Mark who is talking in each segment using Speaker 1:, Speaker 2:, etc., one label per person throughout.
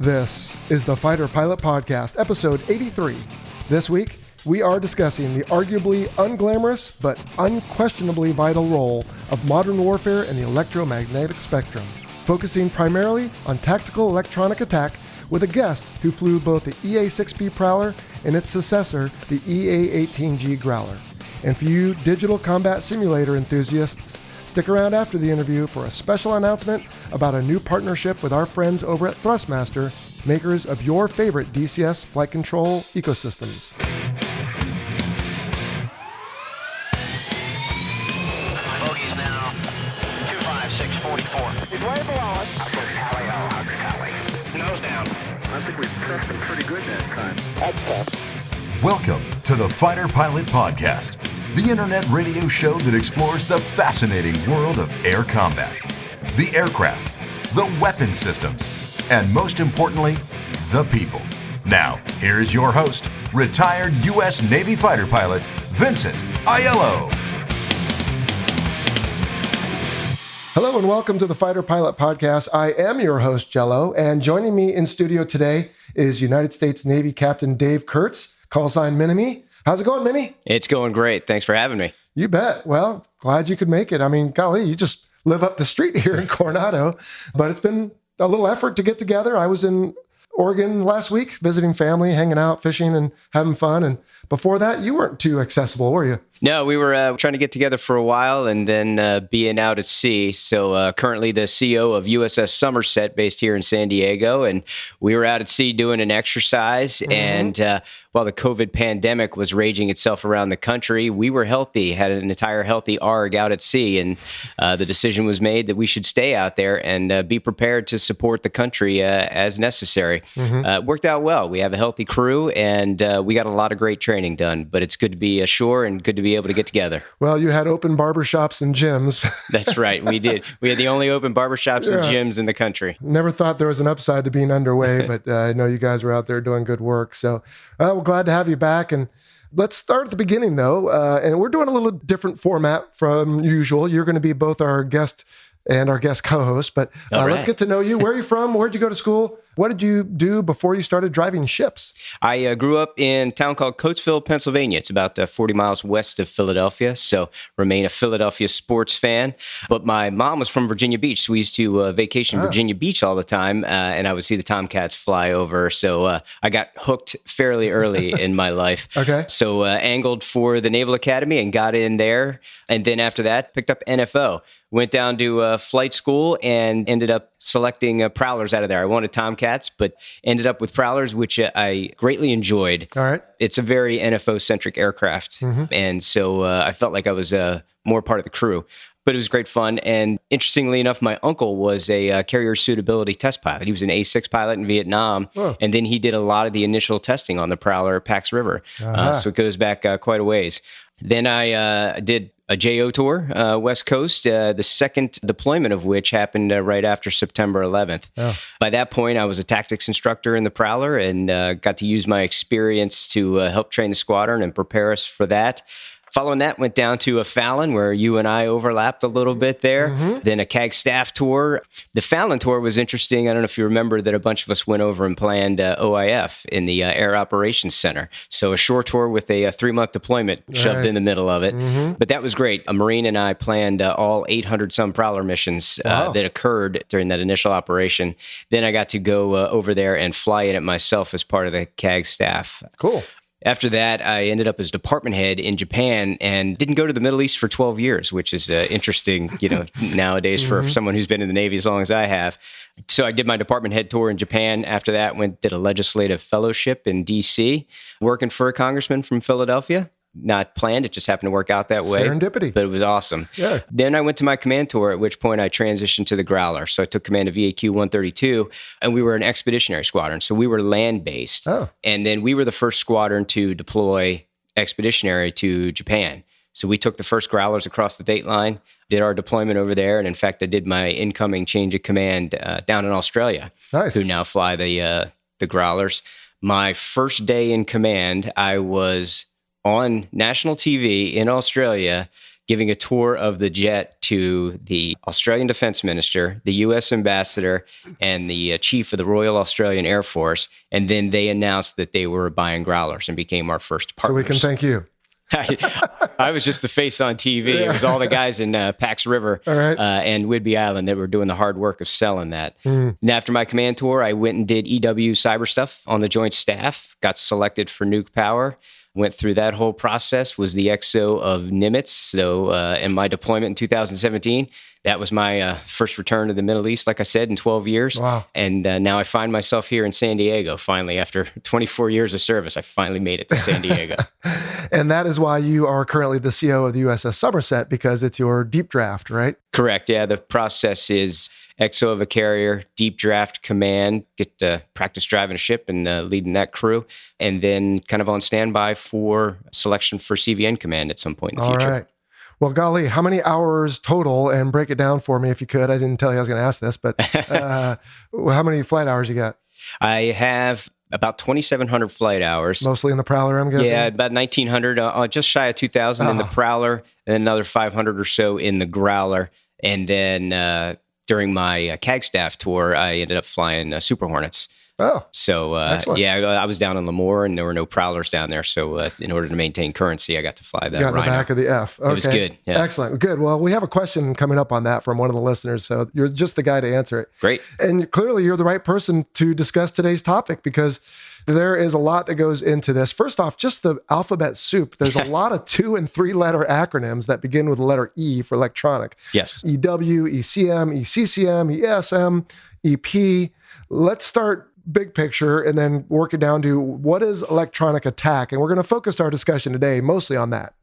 Speaker 1: This is the Fighter Pilot Podcast, episode 83. This week, we are discussing the arguably unglamorous but unquestionably vital role of modern warfare in the electromagnetic spectrum, focusing primarily on tactical electronic attack with a guest who flew both the EA-6B Prowler and its successor, the EA-18G Growler. And for you digital combat simulator enthusiasts, stick around after the interview for a special announcement about a new partnership with our friends over at Thrustmaster, makers of your favorite DCS flight control ecosystems.
Speaker 2: Bogeys now, 25644.
Speaker 3: He's way below us.
Speaker 2: I'll put tally ho, Hunter tally. Nose down.
Speaker 3: I think we've pressed him pretty good that time.
Speaker 2: That's tough.
Speaker 4: Welcome to the Fighter Pilot Podcast, the internet radio show that explores the fascinating world of air combat, the aircraft, the weapon systems, and most importantly, the people. Now, here is your host, retired U.S. Navy fighter pilot, Vincent Aiello.
Speaker 1: Hello and welcome to the Fighter Pilot Podcast. I am your host, Jello, and joining me in studio today is United States Navy Captain Dave Kurtz, call sign Minnie. How's it going, Minnie?
Speaker 5: It's going great. Thanks for having me.
Speaker 1: You bet. Well, glad you could make it. I mean, golly, you just live up the street here in Coronado, but it's been a little effort to get together. I was in Oregon last week, visiting family, hanging out, fishing, and having fun. And before that, you weren't too accessible, were you?
Speaker 5: No, we were trying to get together for a while and then being out at sea. So currently the CEO of USS Somerset based here in San Diego. And we were out at sea doing an exercise. Mm-hmm. And while the COVID pandemic was raging itself around the country, we were healthy, had an entire healthy ARG out at sea. And the decision was made that we should stay out there and be prepared to support the country as necessary. Mm-hmm. It worked out well. We have a healthy crew and we got a lot of great training done. But it's good to be ashore and good to be able to get together.
Speaker 1: Well, you had open barbershops and gyms.
Speaker 5: That's right. We did. We had the only open barbershops and gyms in the country.
Speaker 1: Never thought there was an upside to being underway, but I know you guys were out there doing good work. So we're glad to have you back. And let's start at the beginning, though. And we're doing a little different format from usual. You're going to be both our guest and our guest co-host. But let's get to know you. Where are you from? Where'd you go to school? What did you do before you started driving ships?
Speaker 5: I grew up in a town called Coatesville, Pennsylvania. It's about 40 miles west of Philadelphia, so remain a Philadelphia sports fan. But my mom was from Virginia Beach, so we used to vacation Virginia Beach all the time, and I would see the Tomcats fly over. So I got hooked fairly early in my life. Okay. So angled for the Naval Academy and got in there. And then after that, picked up NFO. Went down to flight school and ended up selecting Prowlers out of there. I wanted Tomcats, but ended up with Prowlers, which I greatly enjoyed. All right. It's a very NFO-centric aircraft. Mm-hmm. And so I felt like I was more part of the crew. But it was great fun. And interestingly enough, my uncle was a carrier suitability test pilot. He was an A6 pilot in Vietnam. Oh. And then he did a lot of the initial testing on the Prowler at Pax River. So it goes back quite a ways. Then I did a JO tour, West Coast, the second deployment of which happened right after September 11th. Oh. By that point, I was a tactics instructor in the Prowler and got to use my experience to help train the squadron and prepare us for that. Following that, went down to a Fallon where you and I overlapped a little bit there. Mm-hmm. Then a CAG staff tour. The Fallon tour was interesting. I don't know if you remember that a bunch of us went over and planned OIF in the Air Operations Center. So a shore tour with a 3-month deployment shoved in the middle of it. Mm-hmm. But that was great. A Marine and I planned all 800-some Prowler missions that occurred during that initial operation. Then I got to go over there and fly in it myself as part of the CAG staff. Cool. After that, I ended up as department head in Japan and didn't go to the Middle East for 12 years, which is interesting, nowadays for someone who's been in the Navy as long as I have. So I did my department head tour in Japan. After that, did a legislative fellowship in D.C., working for a congressman from Philadelphia. Not planned. It just happened to work out that way.
Speaker 1: Serendipity.
Speaker 5: But it was awesome. Yeah. Then I went to my command tour, at which point I transitioned to the Growler. So I took command of VAQ 132, and we were an expeditionary squadron. So we were land-based. Oh. And then we were the first squadron to deploy expeditionary to Japan. So we took the first Growlers across the date line, did our deployment over there. And in fact, I did my incoming change of command down in Australia. Nice. Who now fly the Growlers. My first day in command, I was on national TV in Australia giving a tour of the jet to the Australian Defense Minister, the U.S. Ambassador, and the chief of the Royal Australian Air Force. And then they announced that they were buying Growlers and became our first partners.
Speaker 1: So we can thank you.
Speaker 5: I was just the face on TV. It was all the guys in Pax River and Whidbey Island that were doing the hard work of selling that. And after my command tour, I went and did EW cyber stuff on the Joint Staff, got selected for nuke power, went through that whole process, was the XO of Nimitz. So in my deployment in 2017, that was my first return to the Middle East, like I said, in 12 years.
Speaker 1: Wow.
Speaker 5: And now I find myself here in San Diego. Finally, after 24 years of service, I finally made it to San Diego.
Speaker 1: And that is why you are currently the CO of the USS Somerset, because it's your deep draft, right?
Speaker 5: Correct. Yeah, the process is XO of a carrier, deep draft command, get to practice driving a ship and leading that crew, and then kind of on standby for selection for CVN command at some point in the future.
Speaker 1: All right. Well, golly, how many hours total? And break it down for me if you could. I didn't tell you I was going to ask this, but how many flight hours you got?
Speaker 5: I have about 2,700 flight hours.
Speaker 1: Mostly in the Prowler, I'm guessing?
Speaker 5: Yeah, about 1,900, just shy of 2,000 in the Prowler, and another 500 or so in the Growler. And then during my CAG staff tour, I ended up flying Super Hornets.
Speaker 1: Oh,
Speaker 5: so yeah, I was down in Lemoore, and there were no Prowlers down there. So in order to maintain currency, I got to fly that.
Speaker 1: You got in the
Speaker 5: Rhino.
Speaker 1: back of the F. Okay.
Speaker 5: It was good. Yeah.
Speaker 1: Excellent. Good. Well, we have a question coming up on that from one of the listeners. So you're just the guy to answer it.
Speaker 5: Great.
Speaker 1: And clearly you're the right person to discuss today's topic, because there is a lot that goes into this. First off, just the alphabet soup. There's a lot of 2 and 3 letter acronyms that begin with the letter E for electronic.
Speaker 5: Yes.
Speaker 1: EW, ECM, ECCM, ESM, EP. Let's start big picture and then work it down to what is electronic attack. And we're going to focus our discussion today mostly on that.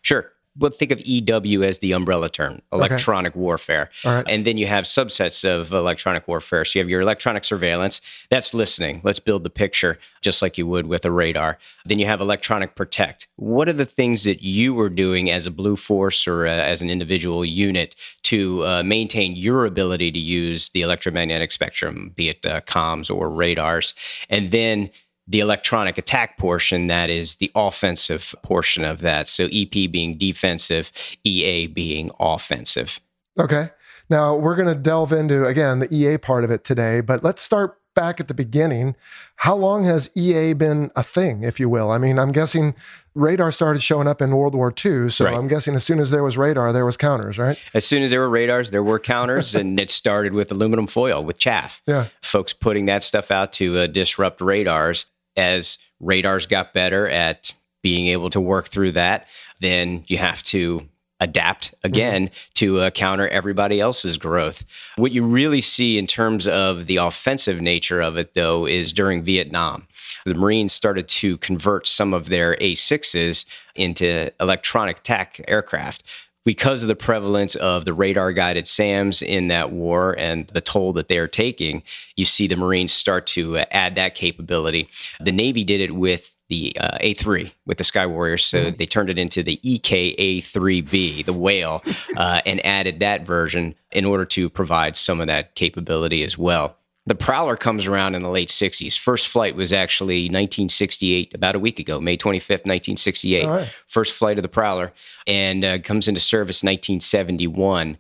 Speaker 5: Sure. But think of EW as the umbrella term, electronic warfare.
Speaker 1: All right.
Speaker 5: And then you have subsets of electronic warfare. So you have your electronic surveillance. That's listening. Let's build the picture just like you would with a radar. Then you have electronic protect. What are the things that you are doing as a blue force or as an individual unit to maintain your ability to use the electromagnetic spectrum, be it comms or radars? And then the electronic attack portion, that is the offensive portion of that. So EP being defensive, EA being offensive.
Speaker 1: Okay. Now we're going to delve into, again, the EA part of it today, but let's start back at the beginning. How long has EA been a thing, if you will? I mean, I'm guessing radar started showing up in World War II. So I'm guessing as soon as there was radar, there was counters, right?
Speaker 5: As soon as there were radars, there were counters, and it started with aluminum foil, with chaff.
Speaker 1: Yeah.
Speaker 5: Folks putting that stuff out to disrupt radars. As radars got better at being able to work through that, then you have to adapt again to counter everybody else's growth. What you really see in terms of the offensive nature of it, though, is during Vietnam. The Marines started to convert some of their A6s into electronic attack aircraft. Because of the prevalence of the radar-guided SAMs in that war and the toll that they're taking, you see the Marines start to add that capability. The Navy did it with the A3, with the Sky Warriors, so they turned it into the EKA-3B, the whale, and added that version in order to provide some of that capability as well. The Prowler comes around in the late 60s. First flight was actually 1968, about a week ago, May 25th, 1968. Right. First flight of the Prowler, and comes into service 1971.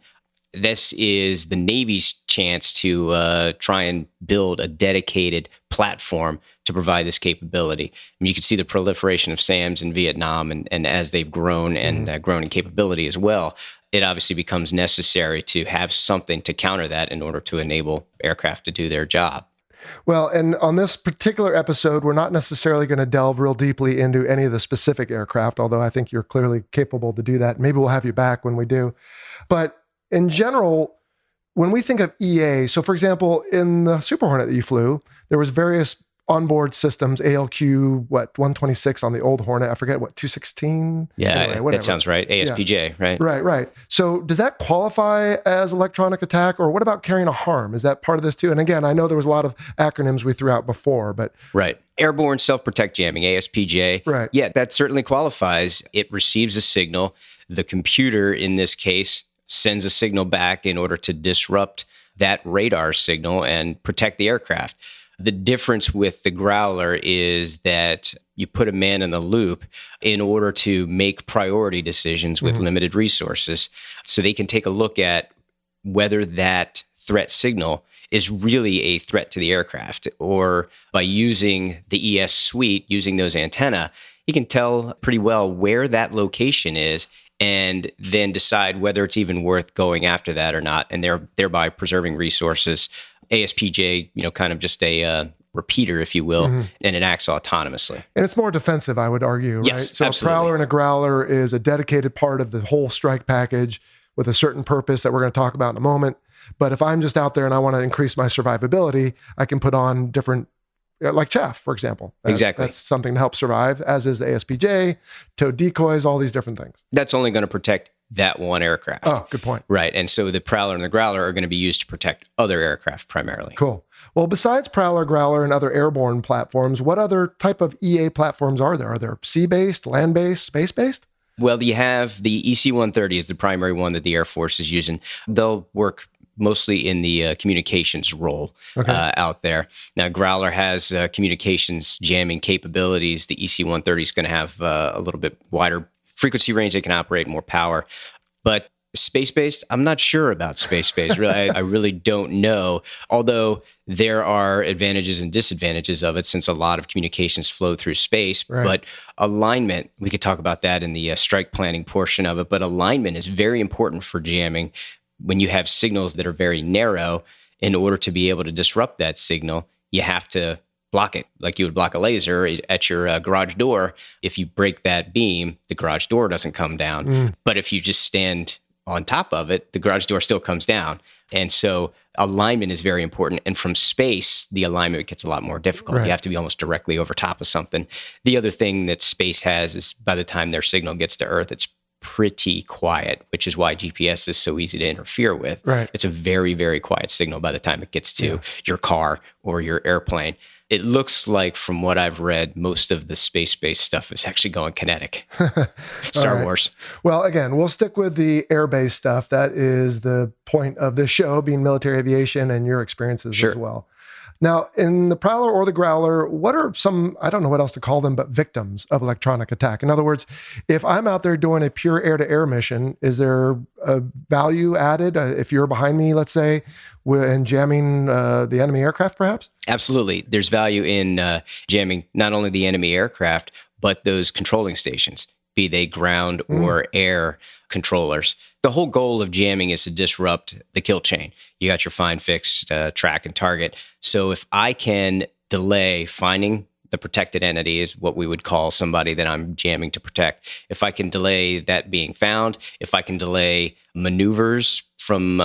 Speaker 5: This is the Navy's chance to try and build a dedicated platform to provide this capability. I mean, you can see the proliferation of SAMs in Vietnam, and as they've grown and grown in capability as well, it obviously becomes necessary to have something to counter that in order to enable aircraft to do their job.
Speaker 1: Well, and on this particular episode, we're not necessarily going to delve real deeply into any of the specific aircraft, although I think you're clearly capable to do that. Maybe we'll have you back when we do. But in general, when we think of EA, so for example, in the Super Hornet that you flew, there was various onboard systems, ALQ, 126 on the old Hornet, I forget, 216?
Speaker 5: Yeah,
Speaker 1: anyway,
Speaker 5: that sounds right. ASPJ, right?
Speaker 1: Right. So does that qualify as electronic attack, or what about carrying a harm? Is that part of this too? And again, I know there was a lot of acronyms we threw out before, but...
Speaker 5: Right. Airborne self-protect jamming, ASPJ.
Speaker 1: Right.
Speaker 5: Yeah, that certainly qualifies. It receives a signal. The computer, in this case, sends a signal back in order to disrupt that radar signal and protect the aircraft. The difference with the Growler is that you put a man in the loop in order to make priority decisions with limited resources. So they can take a look at whether that threat signal is really a threat to the aircraft, or by using the ES suite, using those antenna, you can tell pretty well where that location is and then decide whether it's even worth going after that or not, and thereby preserving resources. ASPJ, kind of just a repeater, if you will, and it acts autonomously.
Speaker 1: And it's more defensive, I would argue, right?
Speaker 5: Yes,
Speaker 1: So
Speaker 5: absolutely.
Speaker 1: a Prowler and a Growler is a dedicated part of the whole strike package with a certain purpose that we're going to talk about in a moment. But if I'm just out there and I want to increase my survivability, I can put on different, like chaff, for example.
Speaker 5: Exactly.
Speaker 1: That's something to help survive, as is the ASPJ, towed decoys, all these different things.
Speaker 5: That's only going to protect that one aircraft.
Speaker 1: Oh, good point.
Speaker 5: Right. And so the Prowler and the Growler are going to be used to protect other aircraft primarily.
Speaker 1: Cool. Well, besides Prowler, Growler, and other airborne platforms, what other type of EA platforms are there? Are there sea-based, land-based, space-based?
Speaker 5: Well, you have the EC-130 is the primary one that the Air Force is using. They'll work mostly in the communications role out there. Now, Growler has communications jamming capabilities. The EC-130 is going to have a little bit wider frequency range. They can operate more power. But space-based, I'm not sure about space-based. Really, I really don't know. Although there are advantages and disadvantages of it, since a lot of communications flow through space.
Speaker 1: Right.
Speaker 5: But alignment, we could talk about that in the strike planning portion of it. But alignment is very important for jamming. When you have signals that are very narrow, in order to be able to disrupt that signal, you have to block it like you would block a laser at your garage door. If you break that beam, the garage door doesn't come down. But if you just stand on top of it, the garage door still comes down. And so alignment is very important. And from space, the alignment gets a lot more difficult.
Speaker 1: Right.
Speaker 5: You have to be almost directly over top of something. The other thing that space has is by the time their signal gets to Earth, it's pretty quiet, which is why GPS is so easy to interfere with.
Speaker 1: Right.
Speaker 5: It's a very, very quiet signal by the time it gets to your car or your airplane. It looks like, from what I've read, most of the space-based stuff is actually going kinetic. Star Wars.
Speaker 1: Well, again, we'll stick with the air-based stuff. That is the point of this show, being military aviation and your experiences as well. Now, in the Prowler or the Growler, what are some, I don't know what else to call them, but victims of electronic attack? In other words, if I'm out there doing a pure air-to-air mission, is there a value added if you're behind me, let's say, and jamming the enemy aircraft, perhaps?
Speaker 5: Absolutely. There's value in jamming not only the enemy aircraft, but those controlling stations, be they ground or air controllers. The whole goal of jamming is to disrupt the kill chain. You got your find, fix, track, and target. So if I can delay finding the protected entity, is what we would call somebody that I'm jamming to protect. If I can delay that being found, if I can delay maneuvers from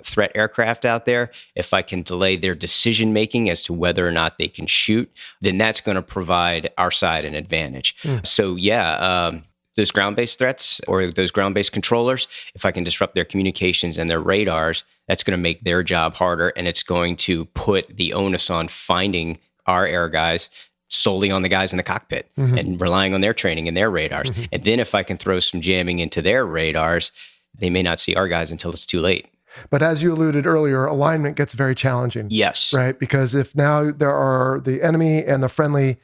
Speaker 5: threat aircraft out there, if I can delay their decision making as to whether or not they can shoot, then that's going to provide our side an advantage. So those ground-based threats or those ground-based controllers, if I can disrupt their communications and their radars, that's going to make their job harder, and it's going to put the onus on finding our air guys solely on the guys in the cockpit and relying on their training and their radars. And then if I can throw some jamming into their radars, they may not see our guys until it's too late.
Speaker 1: But as you alluded earlier, alignment gets very challenging.
Speaker 5: Yes.
Speaker 1: Right? Because if now there are the enemy and the friendly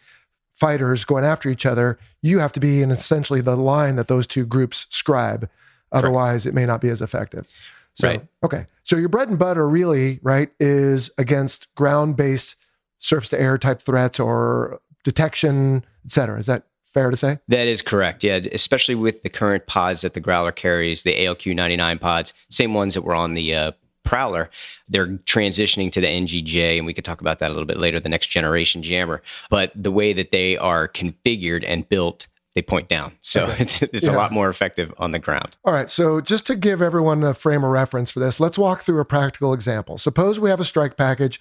Speaker 1: fighters going after each other, you have to be in essentially the line that those two groups scribe. Otherwise, it may not be as effective. So,
Speaker 5: Right.
Speaker 1: Okay. So your bread and butter really, right, is against ground-based surface-to-air type threats or detection, et cetera. Is that fair to say?
Speaker 5: That is correct. Yeah, especially with the current pods that the Growler carries, the ALQ-99 pods, same ones that were on the Prowler. They're transitioning to the NGJ, and we could talk about that a little bit later, the next generation jammer. But the way that they are configured and built, they point down. So it's a lot more effective on the ground.
Speaker 1: All right. So just to give everyone a frame of reference for this, let's walk through a practical example. Suppose we have a strike package,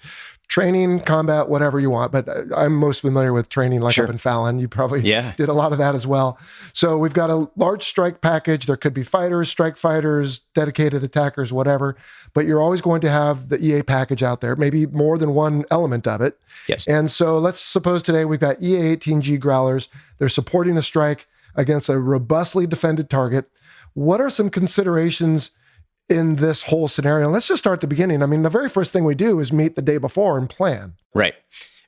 Speaker 1: training, combat, whatever you want, but I'm most familiar with training like up in Fallon. You probably did a lot of that as well. So we've got a large strike package. There could be fighters, strike fighters, dedicated attackers, whatever, but you're always going to have the EA package out there, maybe more than one element of it.
Speaker 5: Yes.
Speaker 1: And so let's suppose today we've got EA-18G Growlers. They're supporting a strike against a robustly defended target. What are some considerations in this whole scenario? Let's just start at the beginning. I mean, the very first thing we do is meet the day before and plan.
Speaker 5: Right.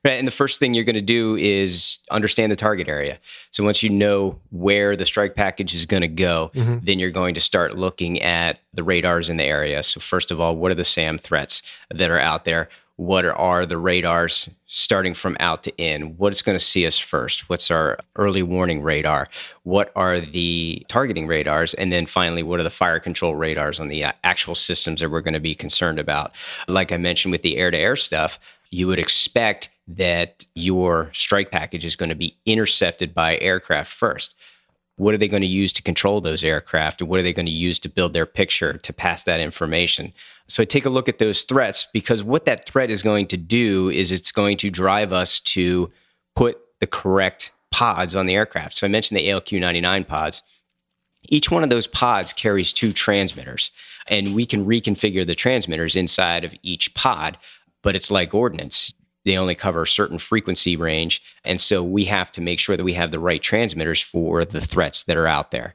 Speaker 5: Right. And the first thing you're going to do is understand the target area. So once you know where the strike package is going to go, then you're going to start looking at the radars in the area. So first of all, what are the SAM threats that are out there? What are the radars starting from out to in? What is going to see us first? What's our early warning radar? What are the targeting radars? And then finally, what are the fire control radars on the actual systems that we're going to be concerned about? Like I mentioned with the air-to-air stuff, you would expect that your strike package is going to be intercepted by aircraft first. What are they going to use to control those aircraft? And what are they going to use to build their picture to pass that information? So take a look at those threats, because what that threat is going to do is it's going to drive us to put the correct pods on the aircraft. So I mentioned the ALQ-99 pods. Each one of those pods carries 2 transmitters, and we can reconfigure the transmitters inside of each pod, but it's like ordnance. They only cover a certain frequency range. And so we have to make sure that we have the right transmitters for the threats that are out there.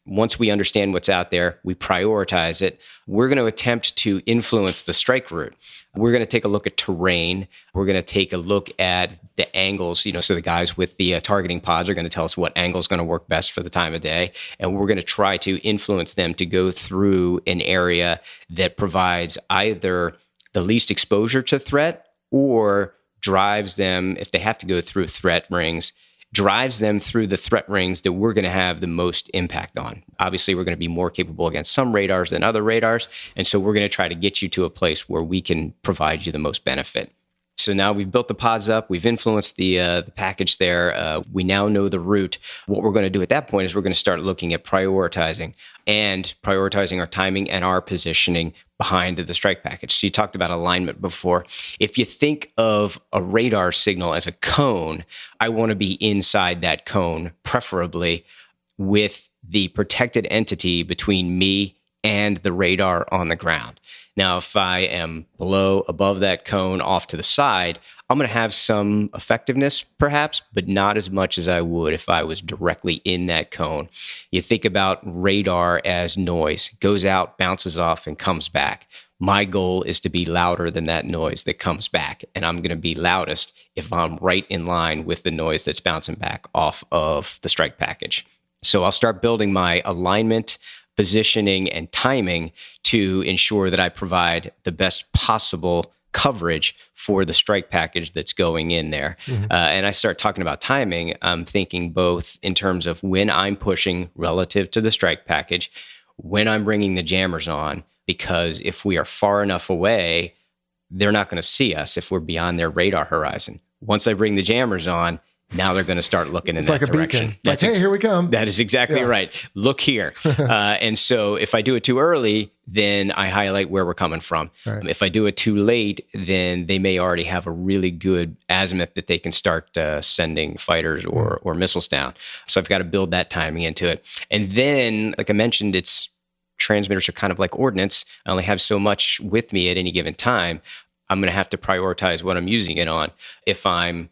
Speaker 5: Once we understand what's out there, we prioritize it. We're going to attempt to influence the strike route. We're going to take a look at terrain. We're going to take a look at the angles. So the guys with the targeting pods are going to tell us what angle is going to work best for the time of day. And we're going to try to influence them to go through an area that provides either the least exposure to threat, or drives them, if they have to go through threat rings, drives them through the threat rings that we're going to have the most impact on. Obviously, we're going to be more capable against some radars than other radars. And so we're going to try to get you to a place where we can provide you the most benefit. So now we've built the pods up. We've influenced the package there. We now know the route. What we're going to do at that point is we're going to start looking at prioritizing our timing and our positioning behind the strike package. So you talked about alignment before. If you think of a radar signal as a cone, I want to be inside that cone, preferably with the protected entity between me and the radar on the ground. Now, if I am above that cone off to the side, I'm going to have some effectiveness, perhaps, but not as much as I would if I was directly in that cone. You think about radar as noise. It goes out, bounces off, and comes back. My goal is to be louder than that noise that comes back, and I'm going to be loudest if I'm right in line with the noise that's bouncing back off of the strike package. So I'll start building my alignment, positioning, and timing to ensure that I provide the best possible coverage for the strike package that's going in there. And I start talking about timing, I'm thinking both in terms of when I'm pushing relative to the strike package, when I'm bringing the jammers on, because if we are far enough away, they're not going to see us if we're beyond their radar horizon. Once I bring the jammers on, now they're going to start looking in that direction.
Speaker 1: It's like a beacon. That's hey, here we come.
Speaker 5: That is exactly right. Look here. And so if I do it too early, then I highlight where we're coming from. Right. If I do it too late, then they may already have a really good azimuth that they can start sending fighters or missiles down. So I've got to build that timing into it. And then, like I mentioned, transmitters are kind of like ordnance. I only have so much with me at any given time. I'm going to have to prioritize what I'm using it on. If I'm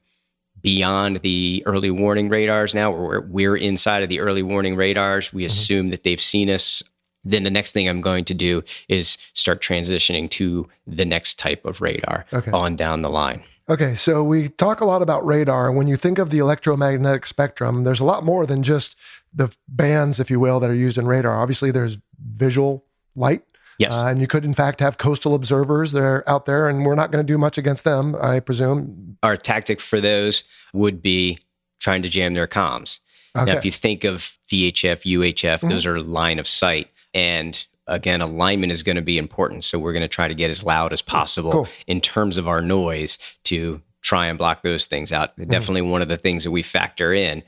Speaker 5: beyond the early warning radars now, or we're inside of the early warning radars, we assume that they've seen us, then the next thing I'm going to do is start transitioning to the next type of radar on down the line.
Speaker 1: Okay, so we talk a lot about radar. When you think of the electromagnetic spectrum, there's a lot more than just the bands, if you will, that are used in radar. Obviously, there's visual light.
Speaker 5: Yes.
Speaker 1: And you could, in fact, have coastal observers that are out there, and we're not going to do much against them, I presume.
Speaker 5: Our tactic for those would be trying to jam their comms. Now, if you think of VHF, UHF, those are line of sight. And again, alignment is going to be important. So we're going to try to get as loud as possible in terms of our noise to try and block those things out. Definitely one of the things that we factor in,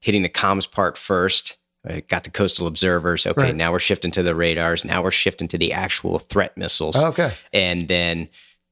Speaker 5: hitting the comms part first. Got the coastal observers. Okay, now we're shifting to the radars. Now we're shifting to the actual threat missiles. And then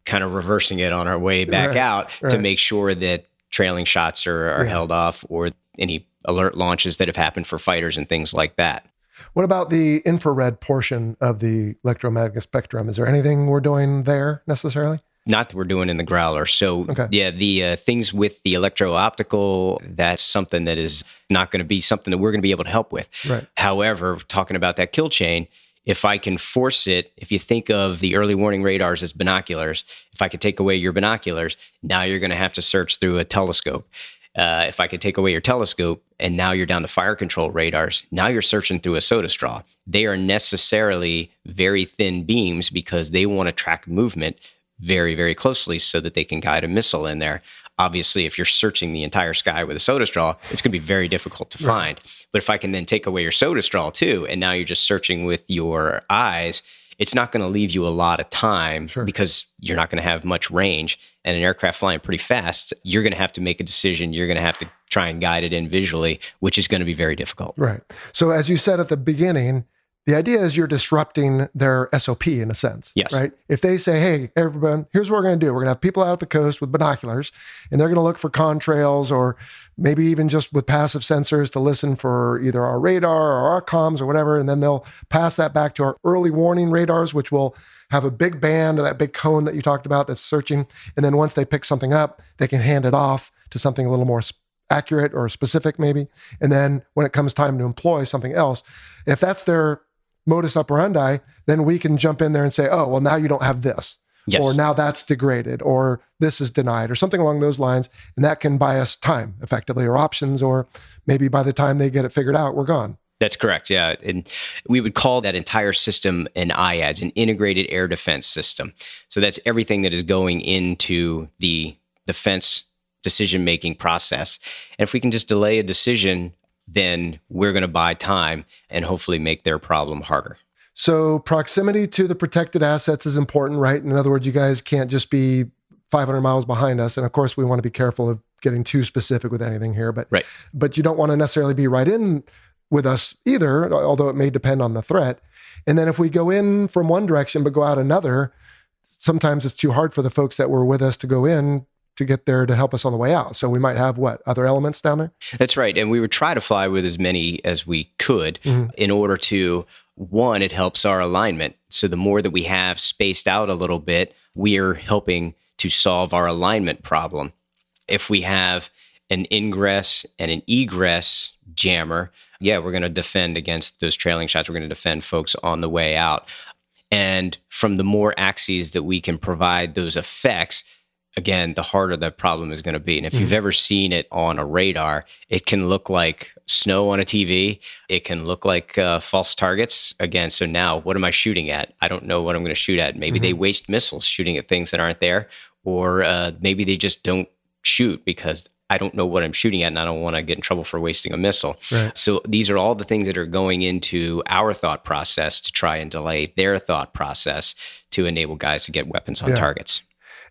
Speaker 5: kind of reversing it on our way back out to make sure that trailing shots are held off, or any alert launches that have happened for fighters and things like that.
Speaker 1: What about the infrared portion of the electromagnetic spectrum? Is there anything we're doing there necessarily?
Speaker 5: Not that we're doing in the Growler. So the things with the electro-optical, that's something that is not going to be something that we're going to be able to help with. However, talking about that kill chain, if I can force it, if you think of the early warning radars as binoculars, if I could take away your binoculars, now you're going to have to search through a telescope. If I could take away your telescope and now you're down to fire control radars, now you're searching through a soda straw. They are necessarily very thin beams because they want to track movement very, very closely so that they can guide a missile in there. Obviously, if you're searching the entire sky with a soda straw, it's going to be very difficult to find. But if I can then take away your soda straw too, and now you're just searching with your eyes, it's not going to leave you a lot of time because you're not going to have much range. And an aircraft flying pretty fast, you're going to have to make a decision. You're going to have to try and guide it in visually, which is going to be very difficult.
Speaker 1: Right. So as you said at the beginning, the idea is you're disrupting their SOP in a sense.
Speaker 5: Yes.
Speaker 1: Right. If they say, hey, everyone, here's what we're going to do. We're going to have people out at the coast with binoculars, and they're going to look for contrails or maybe even just with passive sensors to listen for either our radar or our comms or whatever. And then they'll pass that back to our early warning radars, which will have a big band or that big cone that you talked about that's searching. And then once they pick something up, they can hand it off to something a little more accurate or specific maybe. And then when it comes time to employ something else, if that's their modus operandi, then we can jump in there and say, oh, well, now you don't have this.
Speaker 5: Yes.
Speaker 1: Or now that's degraded, or this is denied, or something along those lines. And that can buy us time effectively, or options, or maybe by the time they get it figured out, we're gone.
Speaker 5: That's correct. Yeah. And we would call that entire system an IADS, an integrated air defense system. So that's everything that is going into the defense decision-making process. And if we can just delay a decision, then we're going to buy time and hopefully make their problem harder.
Speaker 1: So proximity to the protected assets is important, right? In other words, you guys can't just be 500 miles behind us. And of course, we want to be careful of getting too specific with anything here, but you don't want to necessarily be right in with us either, although it may depend on the threat. And then if we go in from one direction, but go out another, sometimes it's too hard for the folks that were with us to go in to get there to help us on the way out. So we might have other elements down there?
Speaker 5: That's right. And we would try to fly with as many as we could in order to, one, it helps our alignment. So the more that we have spaced out a little bit, we're helping to solve our alignment problem. If we have an ingress and an egress jammer, we're going to defend against those trailing shots. We're going to defend folks on the way out. And from the more axes that we can provide those effects, again, the harder the problem is going to be. And if you've ever seen it on a radar, it can look like snow on a TV. It can look like false targets. Again, so now what am I shooting at? I don't know what I'm going to shoot at. Maybe they waste missiles shooting at things that aren't there, or maybe they just don't shoot because I don't know what I'm shooting at and I don't want to get in trouble for wasting a missile. Right. So these are all the things that are going into our thought process to try and delay their thought process to enable guys to get weapons on targets.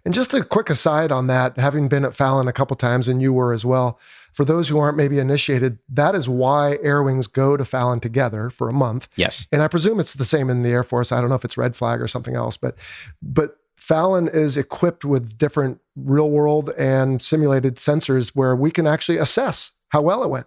Speaker 1: And just a quick aside on that, having been at Fallon a couple times, and you were as well, for those who aren't maybe initiated, that is why Air Wings go to Fallon together for a month.
Speaker 5: Yes.
Speaker 1: And I presume it's the same in the Air Force. I don't know if it's Red Flag or something else, but Fallon is equipped with different real world and simulated sensors where we can actually assess how well it went.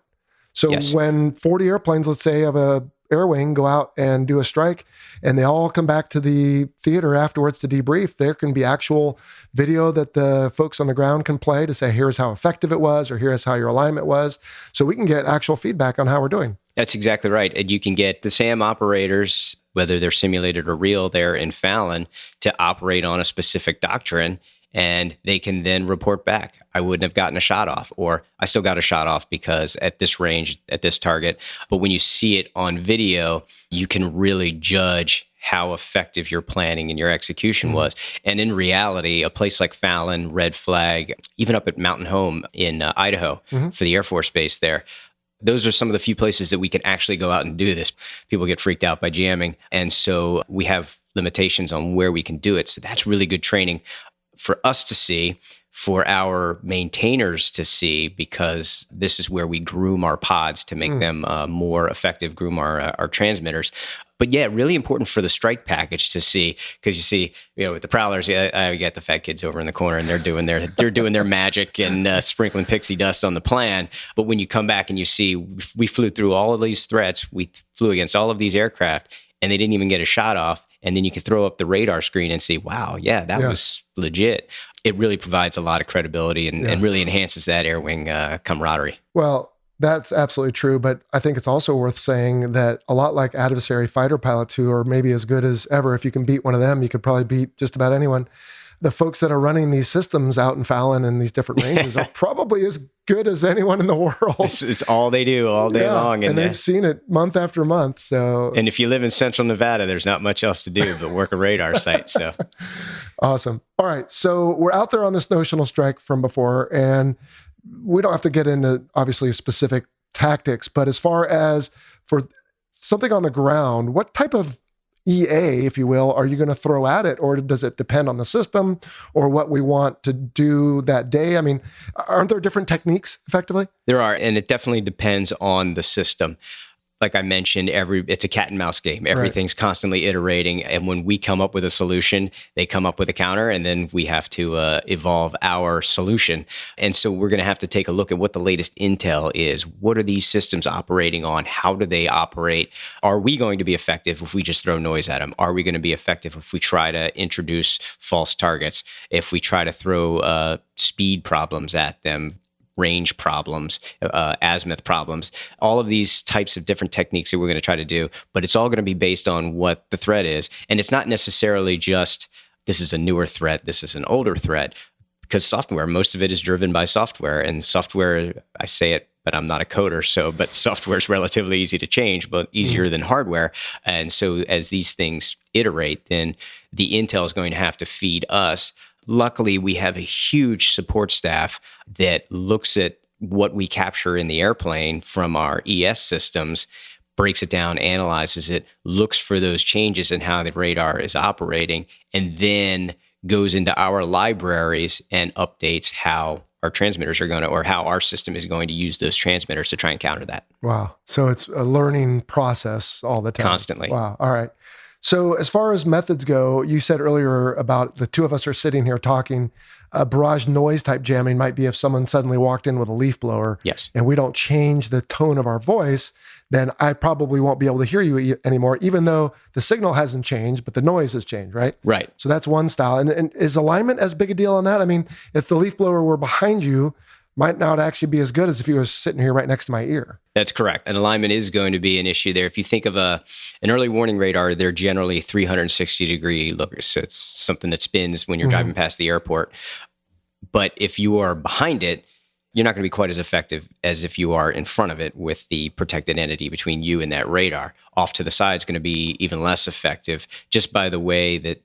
Speaker 1: So when 40 airplanes, let's say, of a Air Wing go out and do a strike and they all come back to the theater afterwards to debrief, there can be actual video that the folks on the ground can play to say, here's how effective it was, or here's how your alignment was. So we can get actual feedback on how we're doing.
Speaker 5: That's exactly right. And you can get the SAM operators, whether they're simulated or real, there in Fallon to operate on a specific doctrine. And they can then report back, I wouldn't have gotten a shot off, or I still got a shot off because at this range, at this target. But when you see it on video, you can really judge how effective your planning and your execution was. And in reality, a place like Fallon, Red Flag, even up at Mountain Home in Idaho for the Air Force Base there, those are some of the few places that we can actually go out and do this. People get freaked out by jamming. And so we have limitations on where we can do it. So that's really good training for us to see, for our maintainers to see, because this is where we groom our pods to make them more effective, groom our transmitters. But really important for the strike package to see, because you see, with the Prowlers, I got the fat kids over in the corner and they're doing their magic and sprinkling pixie dust on the plan. But when you come back and you see, we flew through all of these threats, we flew against all of these aircraft, and they didn't even get a shot off. And then you can throw up the radar screen and see, wow, that was legit. It really provides a lot of credibility and really enhances that Air Wing camaraderie.
Speaker 1: Well, That's absolutely true. But I think it's also worth saying that a lot like adversary fighter pilots who are maybe as good as ever, if you can beat one of them, you could probably beat just about anyone. The folks that are running these systems out in Fallon and these different ranges are probably as good as anyone in the world.
Speaker 5: It's all they do all day long.
Speaker 1: And they've seen it month after month. So,
Speaker 5: and if you live in central Nevada, there's not much else to do but work a radar site. So
Speaker 1: awesome. All right. So we're out there on this notional strike from before, and we don't have to get into obviously specific tactics, but as far as for something on the ground, what type of EA, if you will, are you going to throw at it, or does it depend on the system or what we want to do that day? I mean, aren't there different techniques effectively?
Speaker 5: There are, and it definitely depends on the system. Like I mentioned, it's a cat and mouse game. Everything's constantly iterating. And when we come up with a solution, they come up with a counter, and then we have to evolve our solution. And so we're going to have to take a look at what the latest intel is. What are these systems operating on? How do they operate? Are we going to be effective if we just throw noise at them? Are we going to be effective if we try to introduce false targets? If we try to throw speed problems at them? Range problems, azimuth problems, all of these types of different techniques that we're going to try to do, but it's all going to be based on what the threat is. And it's not necessarily just, this is a newer threat, this is an older threat, because software, most of it is driven by software, and software, I say it, but I'm not a coder, but software is relatively easy to change, but easier than hardware. And so as these things iterate, then the intel is going to have to feed us. Luckily, we have a huge support staff that looks at what we capture in the airplane from our ES systems, breaks it down, analyzes it, looks for those changes in how the radar is operating, and then goes into our libraries and updates how our transmitters are going to, or how our system is going to use those transmitters to try and counter that.
Speaker 1: Wow. So it's a learning process all the time.
Speaker 5: Constantly.
Speaker 1: Wow. All right. So as far as methods go, you said earlier about the two of us are sitting here talking. Barrage noise type jamming might be if someone suddenly walked in with a leaf blower.
Speaker 5: Yes.
Speaker 1: And we don't change the tone of our voice, then I probably won't be able to hear you anymore, even though the signal hasn't changed, but the noise has changed, right?
Speaker 5: Right.
Speaker 1: So that's one style. And is alignment as big a deal on that? I mean, if the leaf blower were behind you, might not actually be as good as if he was sitting here right next to my ear.
Speaker 5: That's correct. And alignment is going to be an issue there. If you think of an early warning radar, they're generally 360-degree lookers. So it's something that spins when you're driving past the airport. But if you are behind it, you're not going to be quite as effective as if you are in front of it with the protected entity between you and that radar. Off to the side is going to be even less effective just by the way that